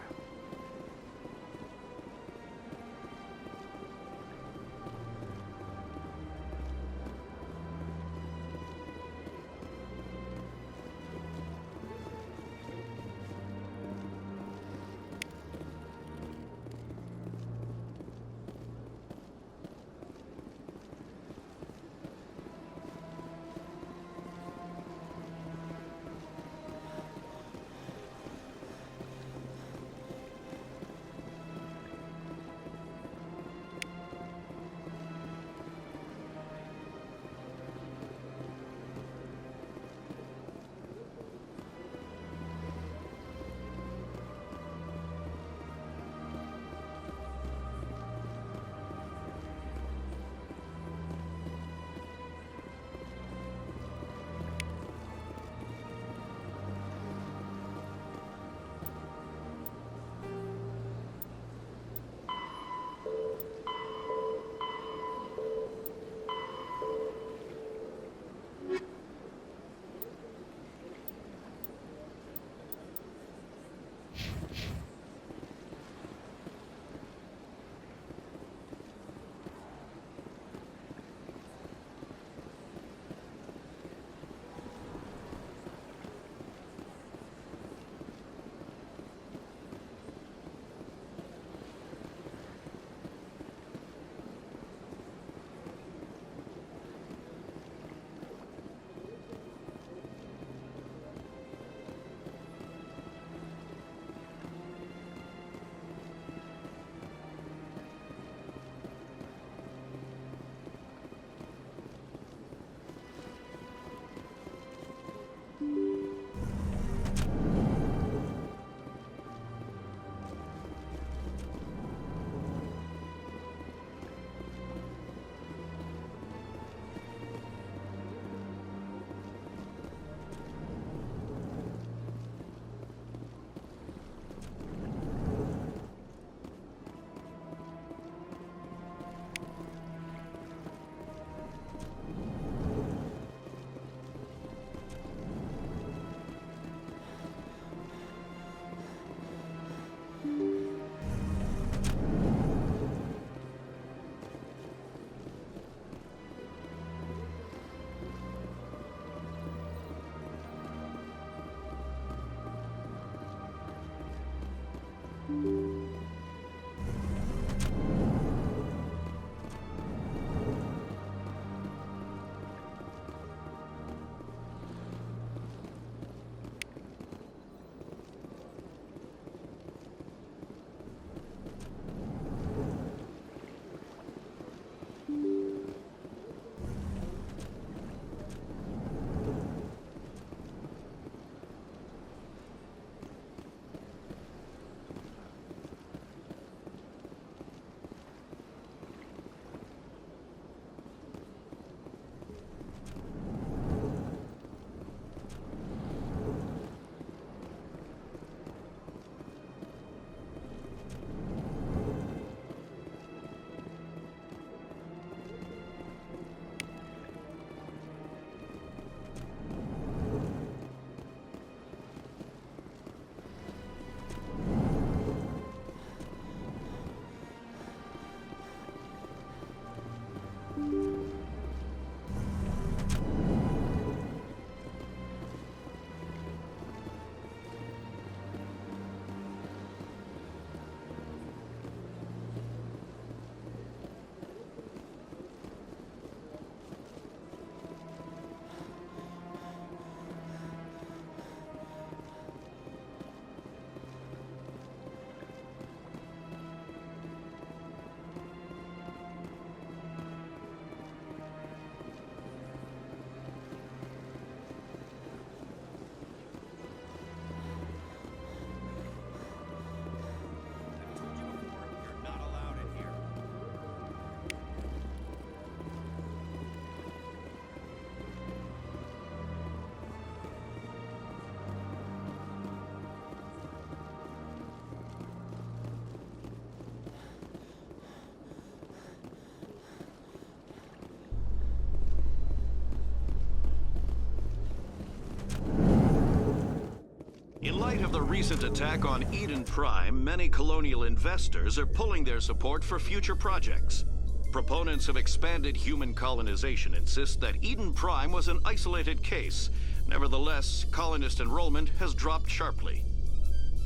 In light of the recent attack on Eden Prime, many colonial investors are pulling their support for future projects. Proponents of expanded human colonization insist that Eden Prime was an isolated case. Nevertheless, colonist enrollment has dropped sharply.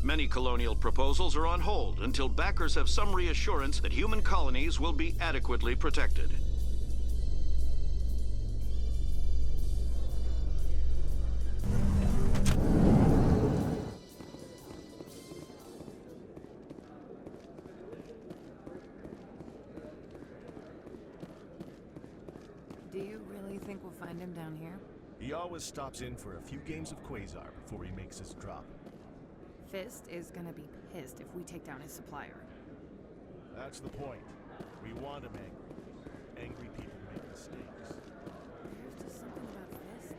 Many colonial proposals are on hold until backers have some reassurance that human colonies will be adequately protected. Do you really think we'll find him down here? He always stops in for a few games of Quasar before he makes his drop. Fist is gonna be pissed if we take down his supplier. That's the point. We want him angry. Angry people make mistakes. There's just something about Fist.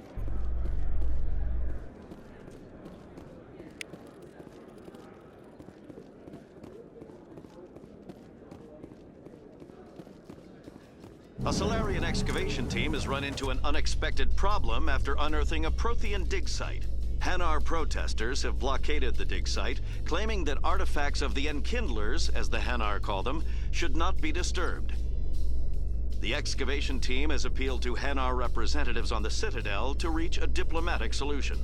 A Solarian excavation team has run into an unexpected problem after unearthing a Prothean dig site. Hanar protesters have blockaded the dig site, claiming that artifacts of the Enkindlers, as the Hanar call them, should not be disturbed. The excavation team has appealed to Hanar representatives on the Citadel to reach a diplomatic solution.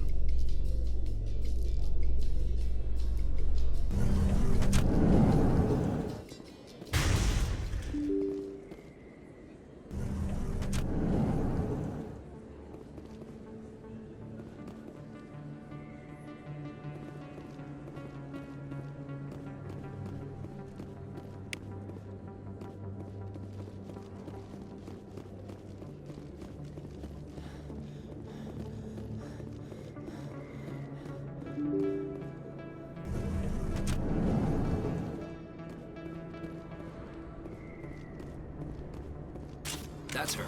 That's her.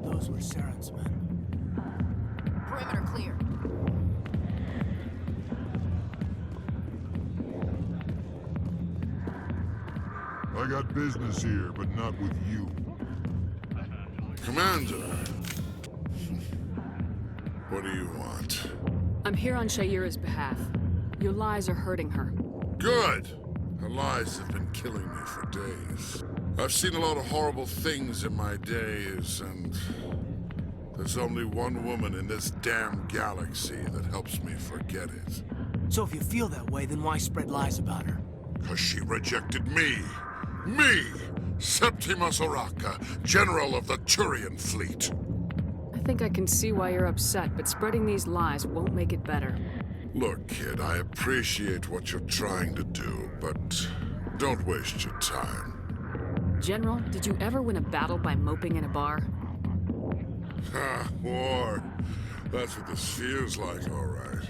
Those were Saren's men. Perimeter clear. I got business here, but not with you. Commander. What do you want? I'm here on Shaira's behalf. Your lies are hurting her. Good! Her lies have been killing me for days. I've seen a lot of horrible things in my days, and there's only one woman in this damn galaxy that helps me forget it. So if you feel that way, then why spread lies about her? 'Cause she rejected me! Me! Septimus Oraka, General of the Turian Fleet! I think I can see why you're upset, but spreading these lies won't make it better. Look, kid, I appreciate what you're trying to do, but don't waste your time. General, did you ever win a battle by moping in a bar? Ha, war. That's what this feels like, all right.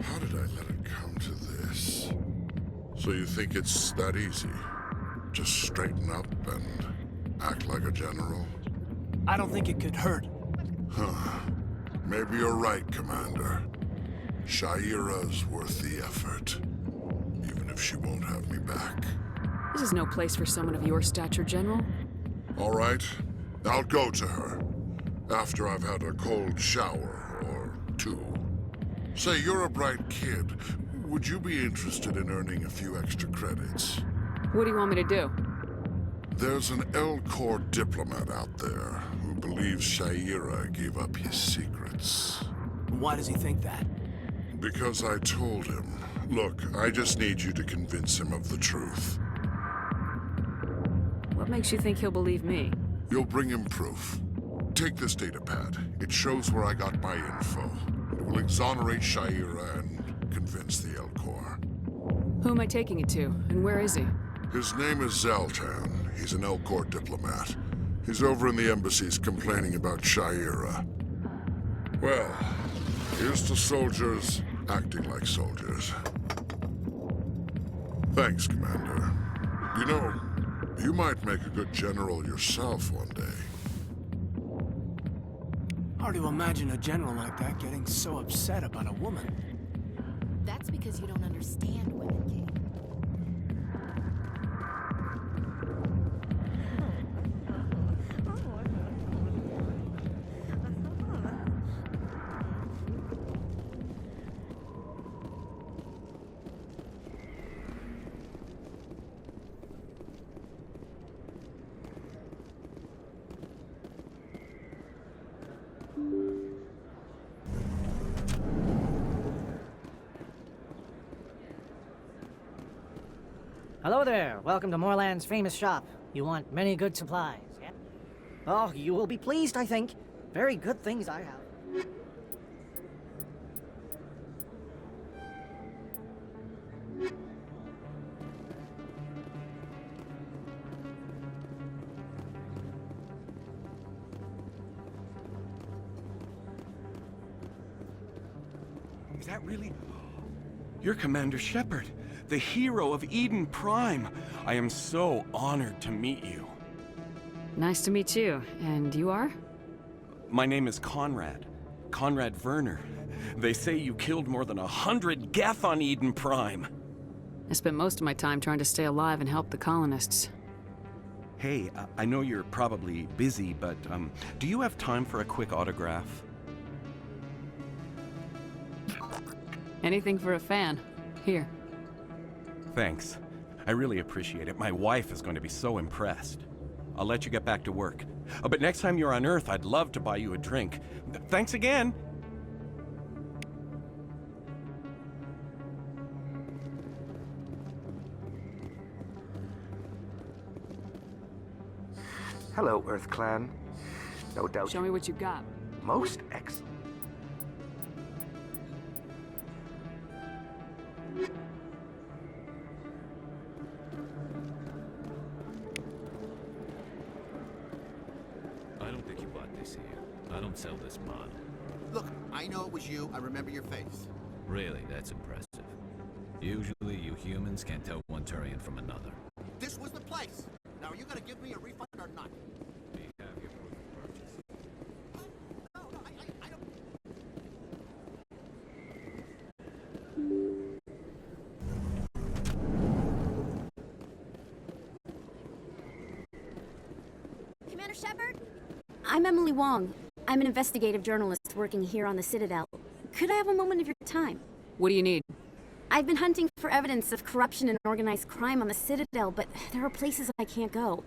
How did I let it come to this? So you think it's that easy? Just straighten up and act like a general? I don't think it could hurt. Huh. Maybe you're right, Commander. Shaira's worth the effort, even if she won't have me back. This is no place for someone of your stature, General. All right, I'll go to her. After I've had a cold shower or two. Say, you're a bright kid. Would you be interested in earning a few extra credits? What do you want me to do? There's an L-Corps diplomat out there who believes Shaira gave up his secrets. Why does he think that? Because I told him. Look, I just need you to convince him of the truth. What makes you think he'll believe me? You'll bring him proof. Take this datapad. It shows where I got my info. It will exonerate Shaira and convince the L-Corps. Who am I taking it to, and where is he? His name is Zaltan. He's an L-Corps diplomat. He's over in the embassies complaining about Shaira. Well, here's to soldiers acting like soldiers. Thanks, Commander. You know, you might make a good general yourself one day. Hard to imagine a general like that getting so upset about a woman. That's because you don't understand women, King. Hello there. Welcome to Moorland's famous shop. You want many good supplies, yeah? Oh, you will be pleased, I think. Very good things I have. Is that really... You're Commander Shepard, the hero of Eden Prime. I am so honored to meet you. Nice to meet you. And you are? My name is Conrad. Conrad Werner. They say you killed more than 100 Geth on Eden Prime. I spent most of my time trying to stay alive and help the colonists. Hey, I know you're probably busy, but do you have time for a quick autograph? Anything for a fan. Here. Thanks. I really appreciate it. My wife is going to be so impressed. I'll let you get back to work. But next time you're on Earth, I'd love to buy you a drink. Thanks again! Hello, Earth Clan. No doubt. Show me what you got. Most excellent. I don't think you bought this here. I don't sell this mod. Look, I know it was you. I remember your face. Really, that's impressive. Usually you humans can't tell one Turian from another. This was the place. Now, are you gonna give me a refund or not? Do you have your proof of purchase? No, I don't... Commander Shepard? I'm Emily Wong. I'm an investigative journalist working here on the Citadel. Could I have a moment of your time? What do you need? I've been hunting for evidence of corruption and organized crime on the Citadel, but there are places I can't go.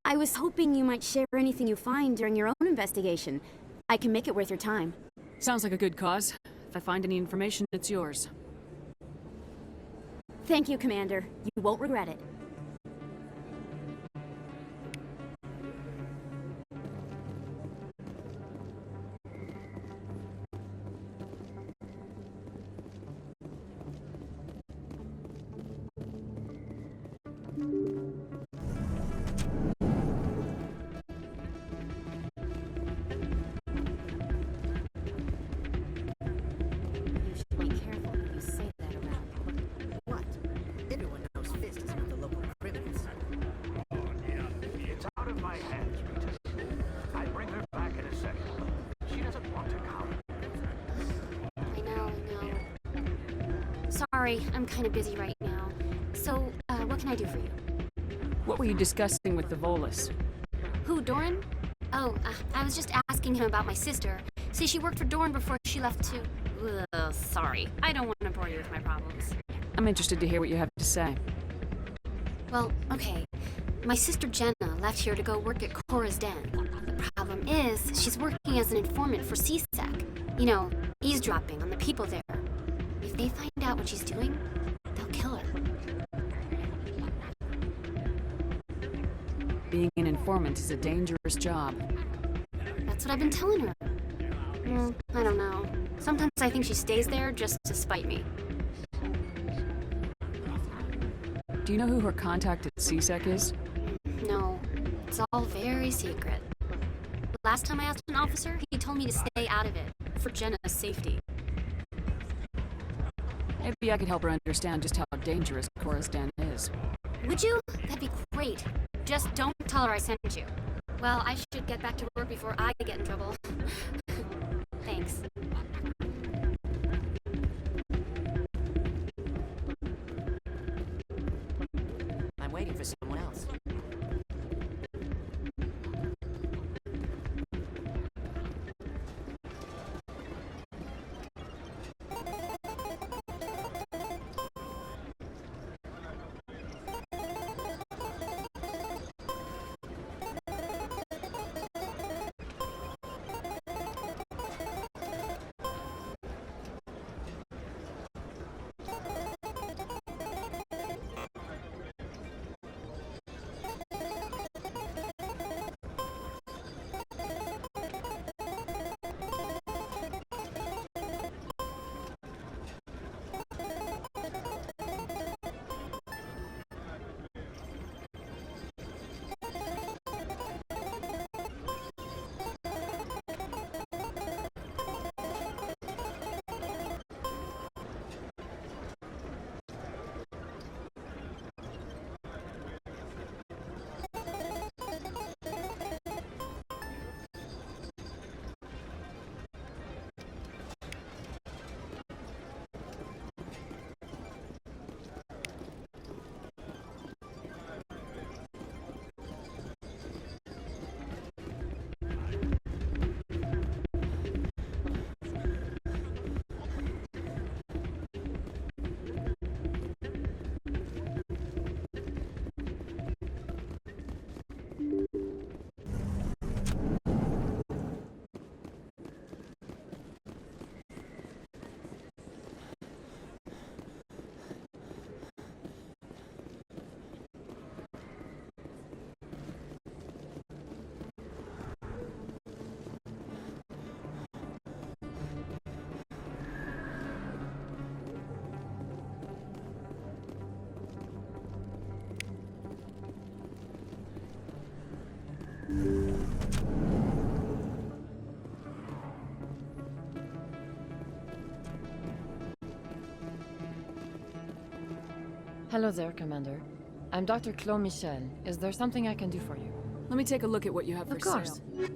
I was hoping you might share anything you find during your own investigation. I can make it worth your time. Sounds like a good cause. If I find any information, it's yours. Thank you, Commander. You won't regret it. Sorry, I'm kind of busy right now. So, what can I do for you? What were you discussing with the Volus? Who, Doran? Oh, I was just asking him about my sister. See, she worked for Doran before she left to... sorry. I don't want to bore you with my problems. I'm interested to hear what you have to say. Well, okay. My sister Jenna left here to go work at Cora's Den. The problem is, she's working as an informant for CSEC. You know, eavesdropping on the people there. If they find out what she's doing, they'll kill her. Being an informant is a dangerous job. That's what I've been telling her. Well, I don't know. Sometimes I think she stays there just to spite me. Do you know who her contact at CSEC is? No, it's all very secret. Last time I asked an officer, he told me to stay out of it, for Jenna's safety. Maybe I could help her understand just how dangerous Cora's Den is. Would you? That'd be great. Just don't tell her I sent you. Well, I should get back to work before I get in trouble. Thanks. I'm waiting for someone else. Hello there, Commander. I'm Dr. Claude Michel. Is there something I can do for you? Let me take a look at what you have for Of course. sale.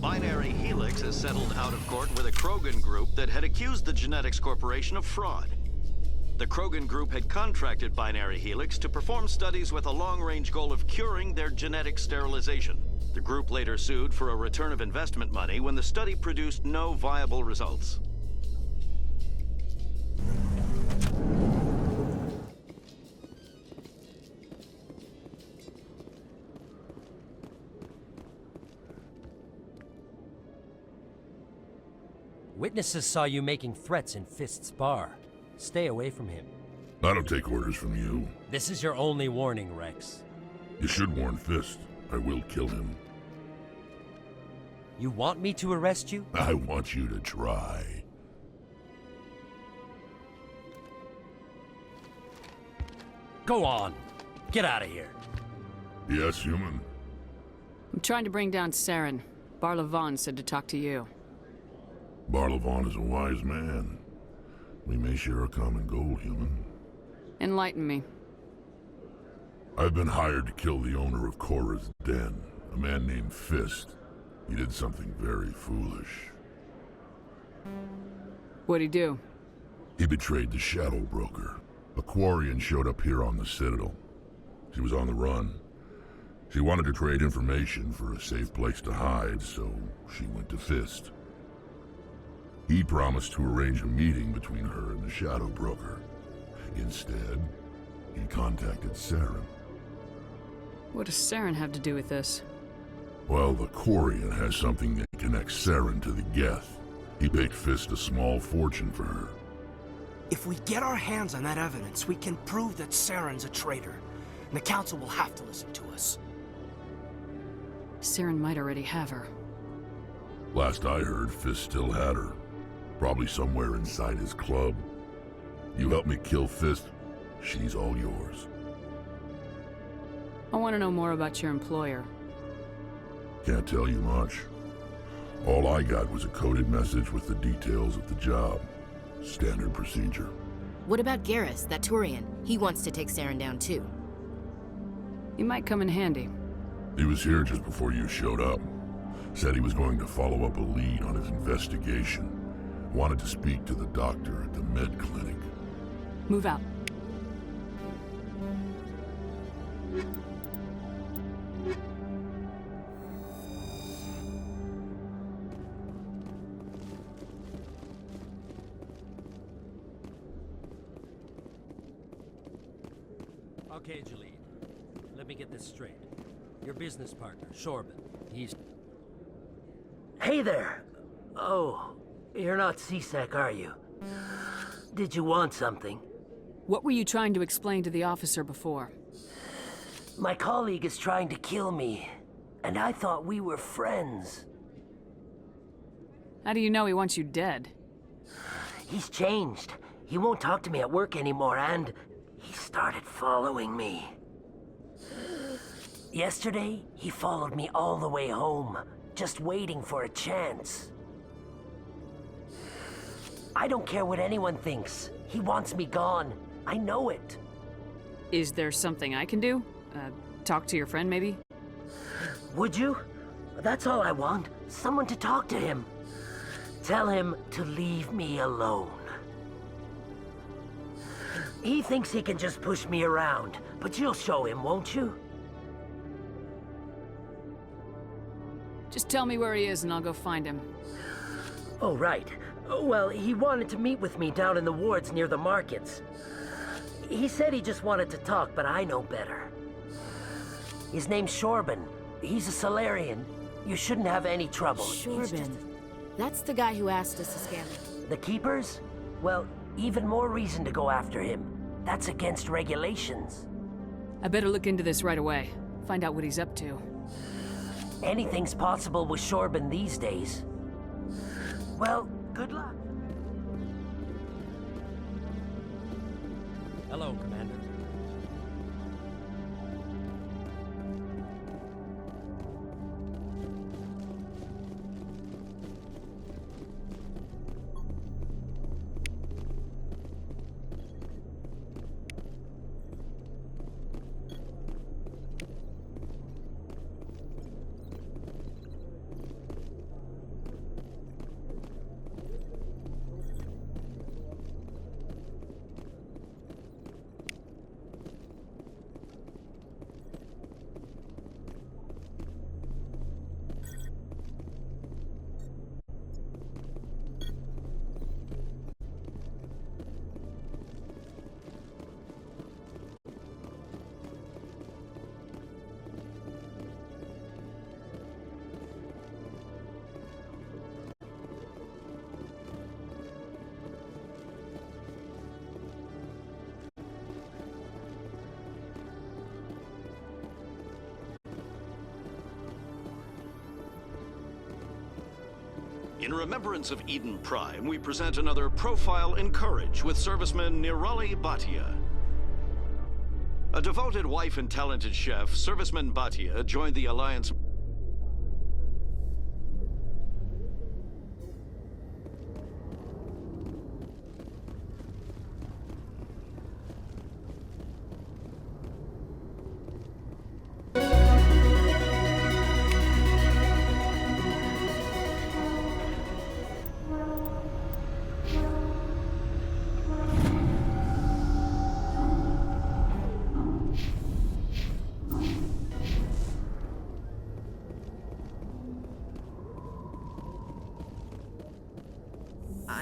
Binary Helix has settled out of court with a Krogan group that had accused the Genetics Corporation of fraud. The Krogan group had contracted Binary Helix to perform studies with a long-range goal of curing their genetic sterilization. The group later sued for a return of investment money when the study produced no viable results. Witnesses saw you making threats in Fist's bar. Stay away from him. I don't take orders from you. This is your only warning, Rex. You should warn Fist. I will kill him. You want me to arrest you? I want you to try. Go on. Get out of here. Yes, human. I'm trying to bring down Saren. Barlavon said to talk to you. Barlavon is a wise man. We may share a common goal, human. Enlighten me. I've been hired to kill the owner of Cora's Den, a man named Fist. He did something very foolish. What'd he do? He betrayed the Shadow Broker. A Quarian showed up here on the Citadel. She was on the run. She wanted to trade information for a safe place to hide, so she went to Fist. He promised to arrange a meeting between her and the Shadow Broker. Instead, he contacted Saren. What does Saren have to do with this? Well, the Quarian has something that connects Saren to the Geth. He paid Fist a small fortune for her. If we get our hands on that evidence, we can prove that Saren's a traitor. And the Council will have to listen to us. Saren might already have her. Last I heard, Fist still had her. Probably somewhere inside his club. You help me kill Fist, she's all yours. I want to know more about your employer. Can't tell you much. All I got was a coded message with the details of the job. Standard procedure. What about Garrus, that Turian? He wants to take Saren down too. He might come in handy. He was here just before you showed up. Said he was going to follow up a lead on his investigation. Wanted to speak to the doctor at the med clinic. Move out. Okay, Jalid. Let me get this straight. Your business partner, Shorban, he's... Hey there! Oh, you're not CSEC, are you? Did you want something? What were you trying to explain to the officer before? My colleague is trying to kill me, and I thought we were friends. How do you know he wants you dead? He's changed. He won't talk to me at work anymore, and he started following me. Yesterday, he followed me all the way home, just waiting for a chance. I don't care what anyone thinks. He wants me gone. I know it. Is there something I can do? Talk to your friend, maybe? Would you? That's all I want. Someone to talk to him. Tell him to leave me alone. He thinks he can just push me around, but you'll show him, won't you? Just tell me where he is and I'll go find him. Oh, right. Well, he wanted to meet with me down in the wards near the markets. He said he just wanted to talk, but I know better. His name's Shorban. He's a Solarian. You shouldn't have any trouble. Shorban. That's the guy who asked us to scan him. The Keepers? Well, even more reason to go after him. That's against regulations. I better look into this right away. Find out what he's up to. Anything's possible with Shorban these days. Well, good luck. Hello, Commander. In remembrance of Eden Prime, we present another Profile in Courage with serviceman Nirali Bhatia. A devoted wife and talented chef, serviceman Bhatia joined the Alliance.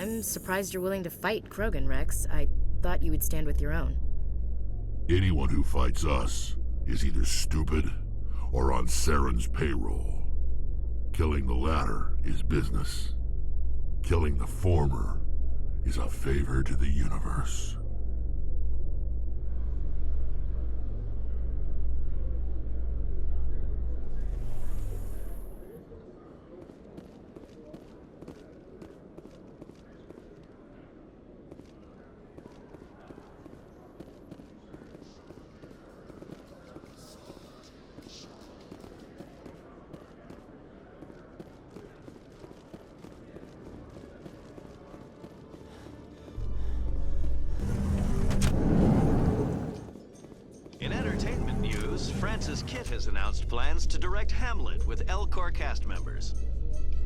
I'm surprised you're willing to fight Krogan, Rex. I thought you would stand with your own. Anyone who fights us is either stupid or on Saren's payroll. Killing the latter is business. Killing the former is a favor to the universe. In entertainment news, Francis Kitt has announced plans to direct Hamlet with Elcor cast members.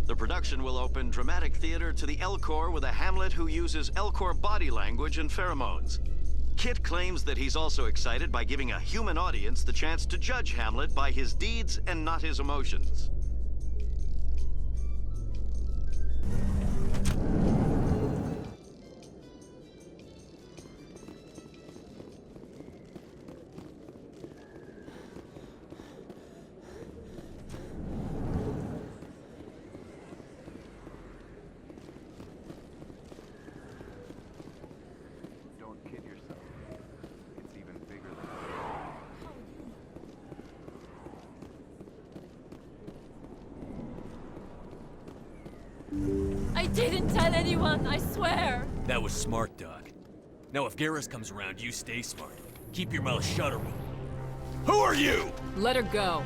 The production will open dramatic theater to the Elcor with a Hamlet who uses Elcor body language and pheromones. Kitt claims that he's also excited by giving a human audience the chance to judge Hamlet by his deeds and not his emotions. Don't kid yourself. It's even bigger than I didn't tell anyone, I swear! That was smart, Doc. Now if Garrus comes around, you stay smart. Keep your mouth shut or we'll... Who are you? Let her go.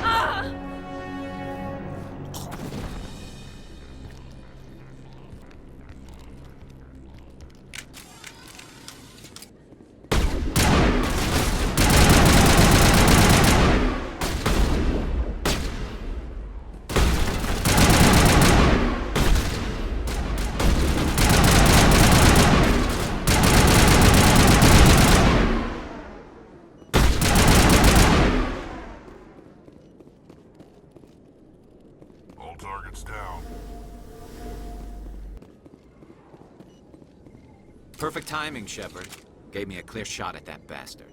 Ah! All targets down. Perfect timing, Shepard. Gave me a clear shot at that bastard.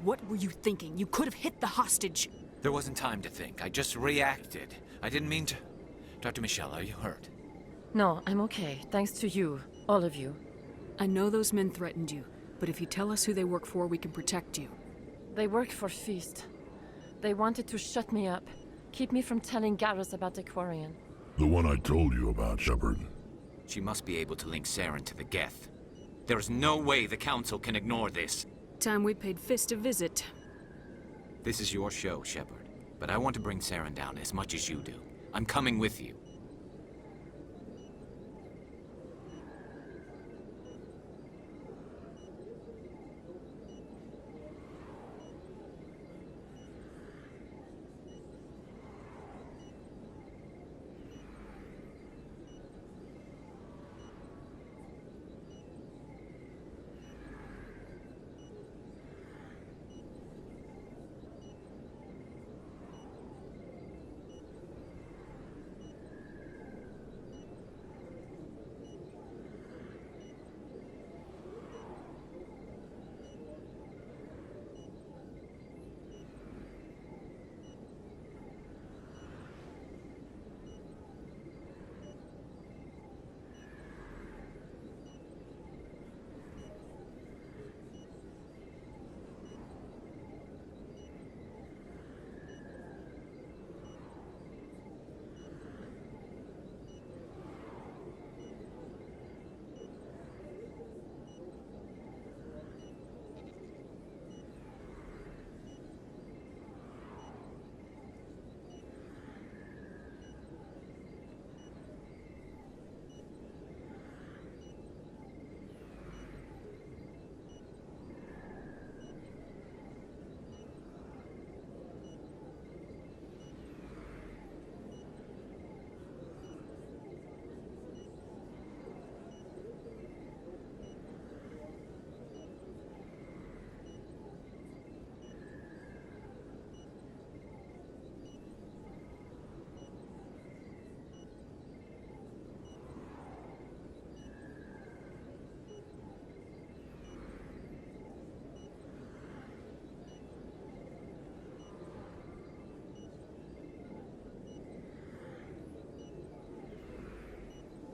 What were you thinking? You could have hit the hostage. There wasn't time to think. I just reacted. I didn't mean to... Dr. Michelle, are you hurt? No, I'm okay. Thanks to you. All of you. I know those men threatened you, but if you tell us who they work for, we can protect you. They work for Feast. They wanted to shut me up. Keep me from telling Garrus about the Quarian. The one I told you about, Shepard. She must be able to link Saren to the Geth. There is no way the Council can ignore this. Time we paid Fist a visit. This is your show, Shepard. But I want to bring Saren down as much as you do. I'm coming with you.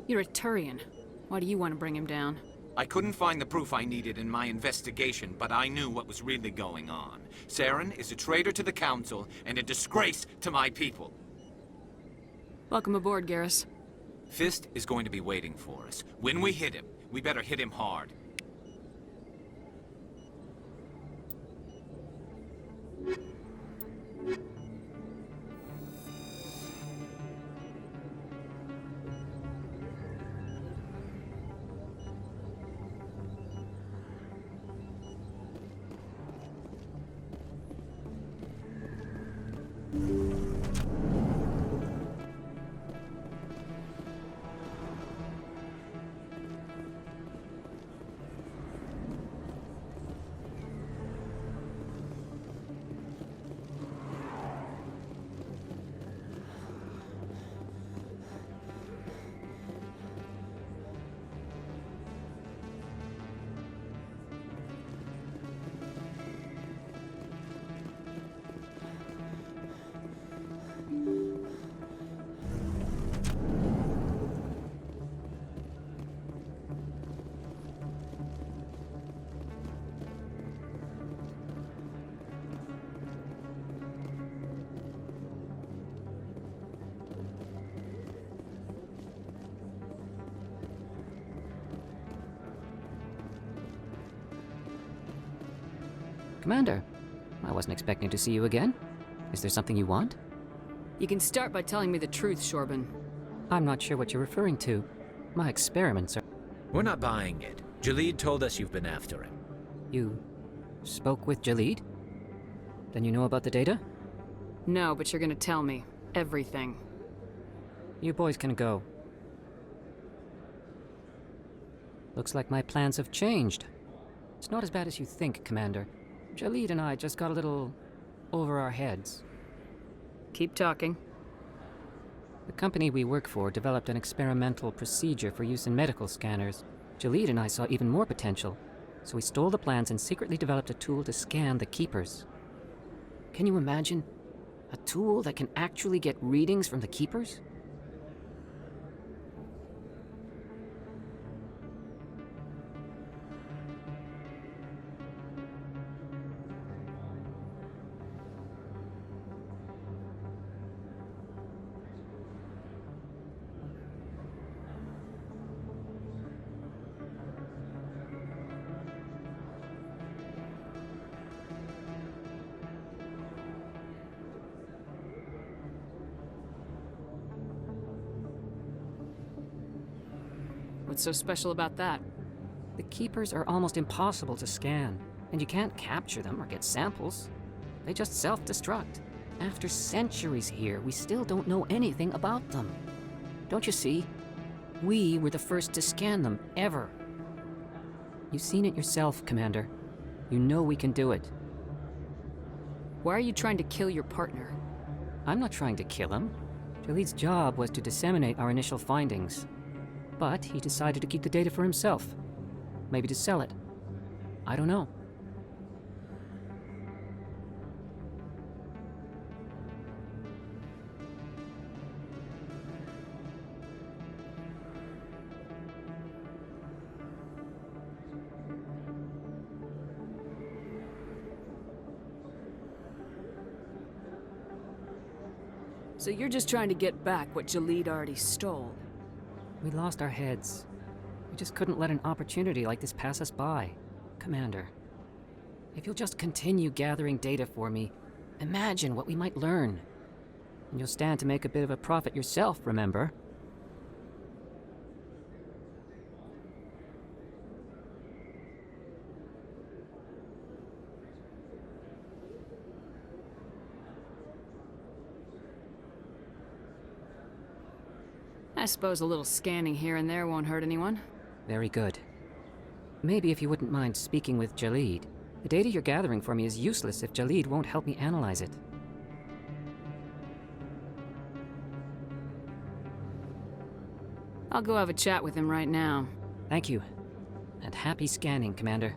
You're a Turian. Why do you want to bring him down? I couldn't find the proof I needed in my investigation, but I knew what was really going on. Saren is a traitor to the Council and a disgrace to my people. Welcome aboard, Garrus. Fist is going to be waiting for us. When we hit him, we better hit him hard. Commander, I wasn't expecting to see you again. Is there something you want? You can start by telling me the truth, Shorban. I'm not sure what you're referring to. My experiments are... We're not buying it. Jaleed told us you've been after him. You spoke with Jaleed? Then you know about the data? No, but you're gonna tell me. Everything. You boys can go. Looks like my plans have changed. It's not as bad as you think, Commander. Jaleed and I just got a little over our heads. Keep talking. The company we work for developed an experimental procedure for use in medical scanners. Jaleed and I saw even more potential, so we stole the plans and secretly developed a tool to scan the Keepers. Can you imagine? A tool that can actually get readings from the Keepers? What's so special about that? The Keepers are almost impossible to scan, and you can't capture them or get samples. They just self-destruct. After centuries here, we still don't know anything about them. Don't you see? We were the first to scan them, ever. You've seen it yourself, Commander. You know we can do it. Why are you trying to kill your partner? I'm not trying to kill him. Jaleed's job was to disseminate our initial findings. But he decided to keep the data for himself. Maybe to sell it. I don't know. So you're just trying to get back what Jaleed already stole? We lost our heads. We just couldn't let an opportunity like this pass us by. Commander, if you'll just continue gathering data for me, imagine what we might learn. And you'll stand to make a bit of a profit yourself, remember? I suppose a little scanning here and there won't hurt anyone. Very good. Maybe if you wouldn't mind speaking with Jaleed. The data you're gathering for me is useless if Jaleed won't help me analyze it. I'll go have a chat with him right now. Thank you. And happy scanning, Commander.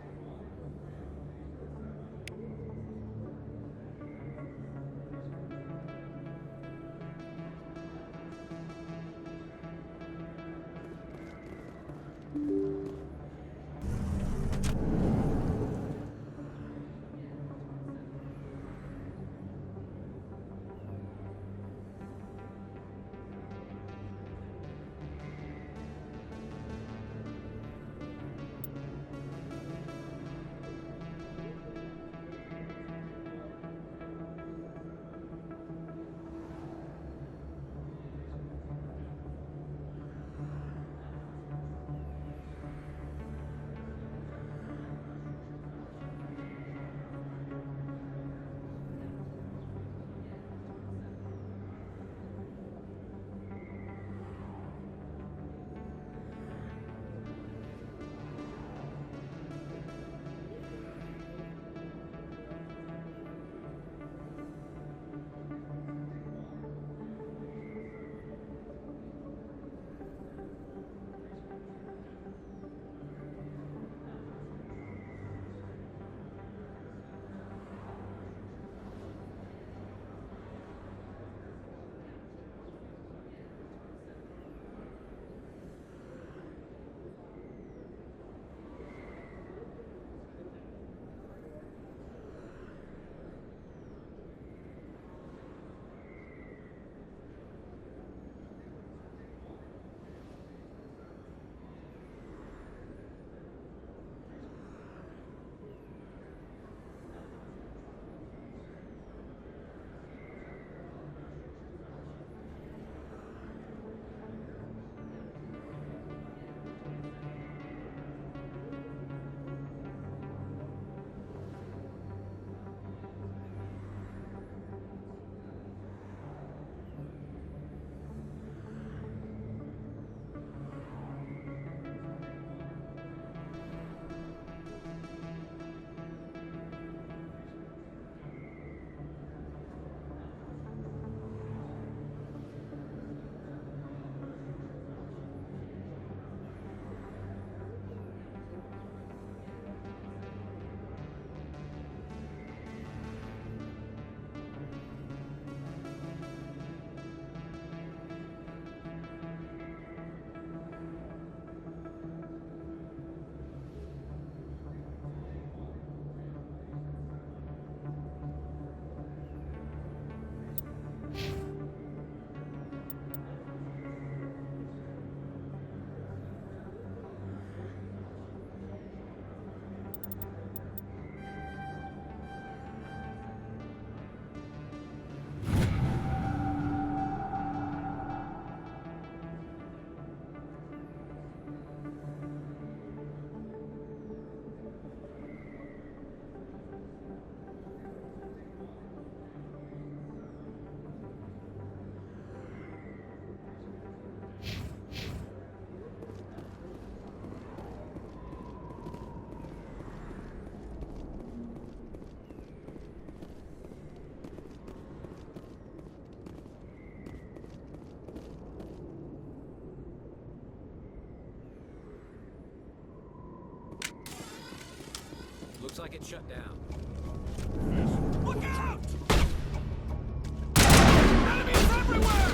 Looks like it's shut down. Look out! Enemies everywhere!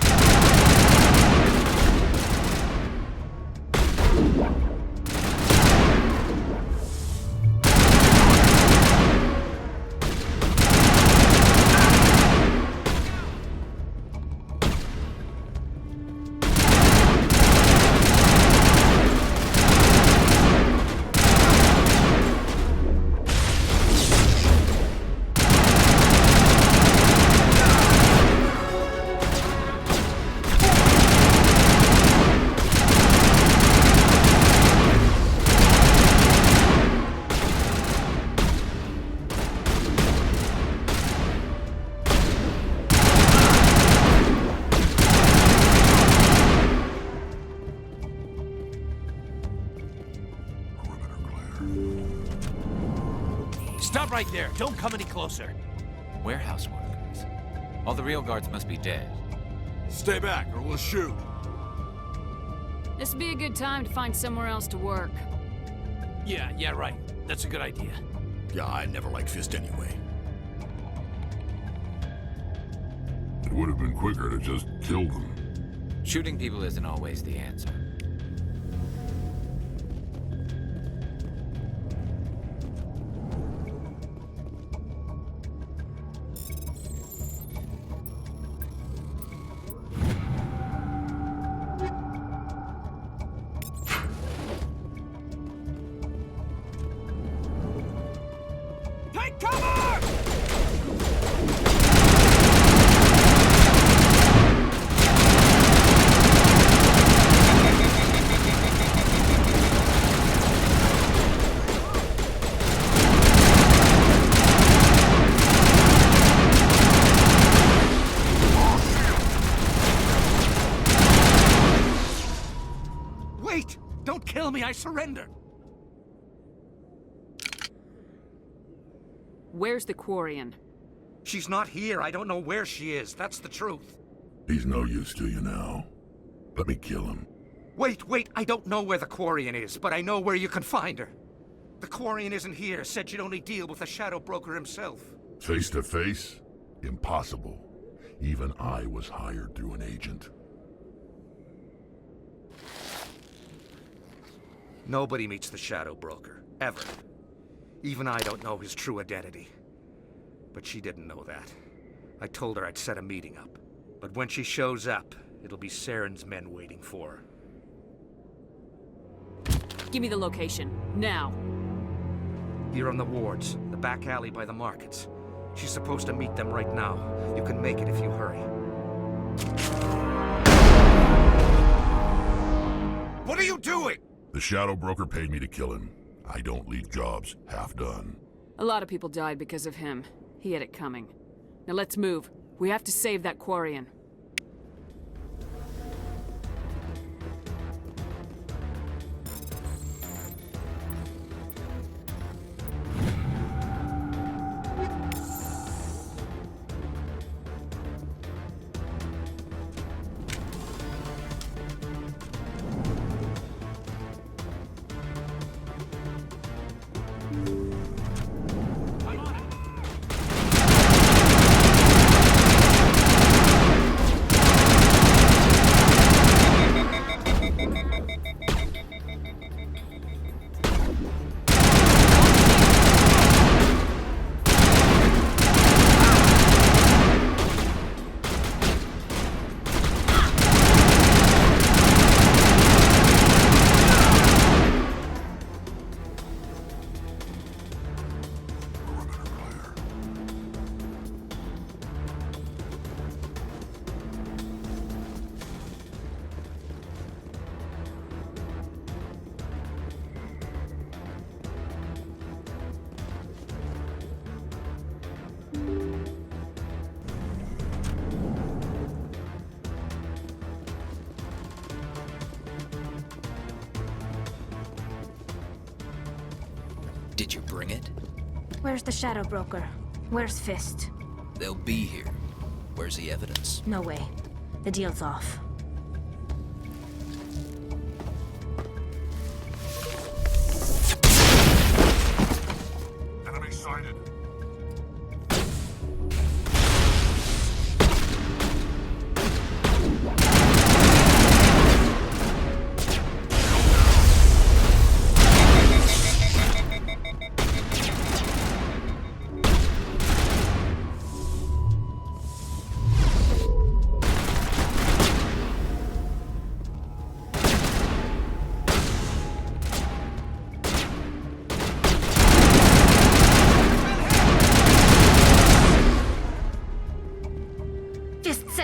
Stop right there. Don't come any closer. Warehouse workers. All the real guards must be dead. Stay back or we'll shoot. This would be a good time to find somewhere else to work. Yeah, right. That's a good idea. Yeah, I never liked Fist anyway. It would have been quicker to just kill them. Shooting people isn't always the answer. Wait! Don't kill me, I surrender! Where's the Quarian? She's not here. I don't know where she is. That's the truth. He's no use to you now. Let me kill him. Wait, I don't know where the Quarian is, but I know where you can find her. The Quarian isn't here. Said she'd only deal with the Shadow Broker himself. Face to face? Impossible. Even I was hired through an agent. Nobody meets the Shadow Broker. Ever. Even I don't know his true identity. But she didn't know that. I told her I'd set a meeting up. But when she shows up, it'll be Saren's men waiting for her. Give me the location, now. Here on the wards, the back alley by the markets. She's supposed to meet them right now. You can make it if you hurry. What are you doing? The Shadow Broker paid me to kill him. I don't leave jobs half done. A lot of people died because of him. He had it coming. Now let's move. We have to save that Quarian. Did you bring it? Where's the Shadow Broker? Where's Fist? They'll be here. Where's the evidence? No way. The deal's off. Enemy sighted.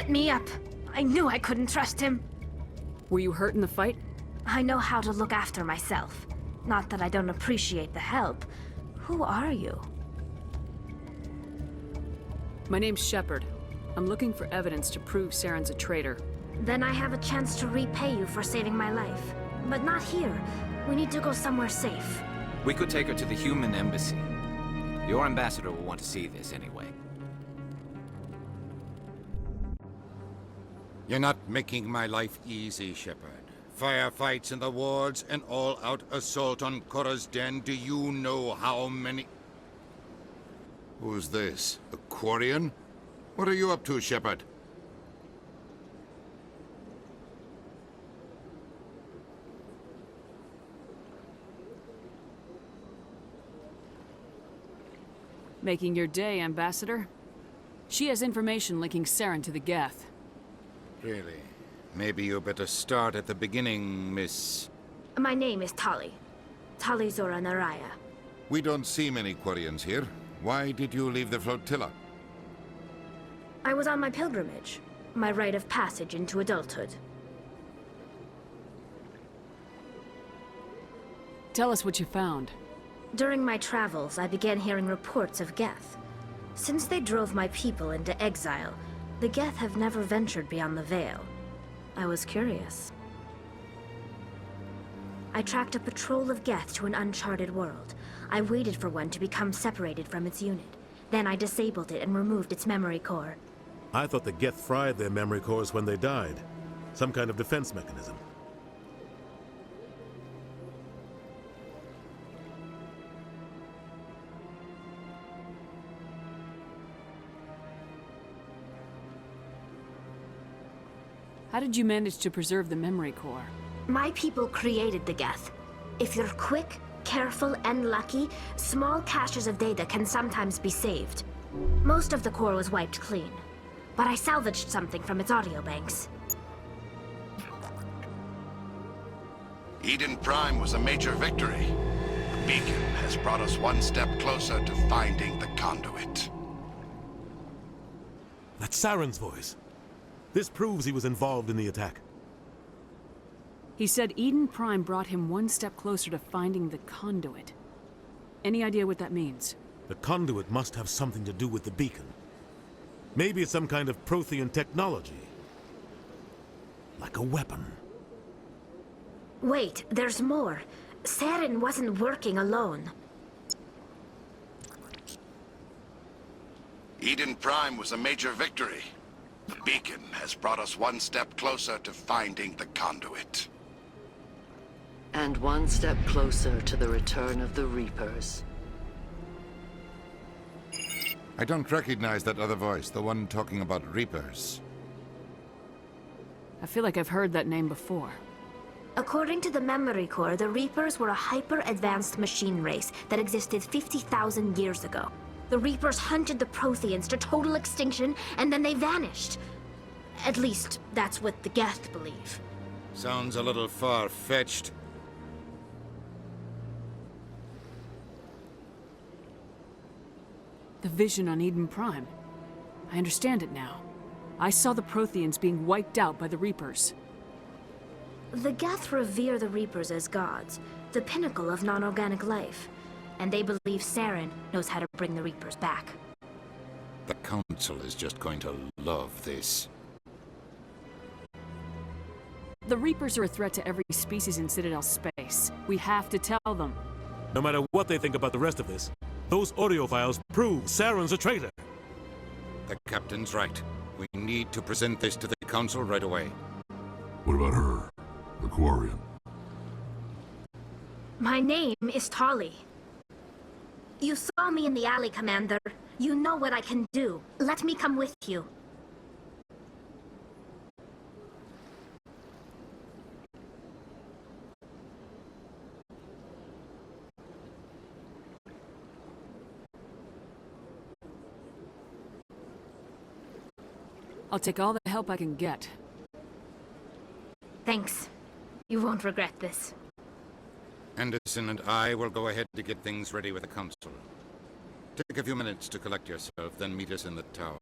Me up. I knew I couldn't trust him. Were you hurt in the fight? I know how to look after myself. Not that I don't appreciate the help. Who are you? My name's Shepard. I'm looking for evidence to prove Saren's a traitor. Then I have a chance to repay you for saving my life. But not here. We need to go somewhere safe. We could take her to the human embassy. Your ambassador will want to see this anyway. You're not making my life easy, Shepard. Firefights in the wards, an all-out assault on Korra's Den. Do you know how many... Who's this? The Quarian? What are you up to, Shepard? Making your day, Ambassador. She has information linking Saren to the Geth. Really? Maybe you better start at the beginning, Miss... My name is Tali. Tali Zora Naraya. We don't see many Quarians here. Why did you leave the flotilla? I was on my pilgrimage. My rite of passage into adulthood. Tell us what you found. During my travels, I began hearing reports of Geth. Since they drove my people into exile, the Geth have never ventured beyond the Veil. I was curious. I tracked a patrol of Geth to an uncharted world. I waited for one to become separated from its unit. Then I disabled it and removed its memory core. I thought the Geth fried their memory cores when they died. Some kind of defense mechanism. How did you manage to preserve the memory core? My people created the Geth. If you're quick, careful, and lucky, small caches of data can sometimes be saved. Most of the core was wiped clean, but I salvaged something from its audio banks. Eden Prime was a major victory. The beacon has brought us one step closer to finding the conduit. That's Saren's voice. This proves he was involved in the attack. He said Eden Prime brought him one step closer to finding the conduit. Any idea what that means? The conduit must have something to do with the beacon. Maybe it's some kind of Prothean technology. Like a weapon. Wait, there's more. Saren wasn't working alone. Eden Prime was a major victory. The beacon has brought us one step closer to finding the conduit. And one step closer to the return of the Reapers. I don't recognize that other voice, the one talking about Reapers. I feel like I've heard that name before. According to the memory core, the Reapers were a hyper-advanced machine race that existed 50,000 years ago. The Reapers hunted the Protheans to total extinction, and then they vanished. At least, that's what the Geth believe. Sounds a little far-fetched. The vision on Eden Prime. I understand it now. I saw the Protheans being wiped out by the Reapers. The Geth revere the Reapers as gods, the pinnacle of non-organic life. And they believe Saren knows how to bring the Reapers back. The Council is just going to love this. The Reapers are a threat to every species in Citadel space. We have to tell them. No matter what they think about the rest of this, those audio files prove Saren's a traitor. The Captain's right. We need to present this to the Council right away. What about her? The Quarian? My name is Tali. You saw me in the alley, Commander. You know what I can do. Let me come with you. I'll take all the help I can get. Thanks. You won't regret this. Anderson and I will go ahead to get things ready with the Council. Take a few minutes to collect yourself, then meet us in the tower.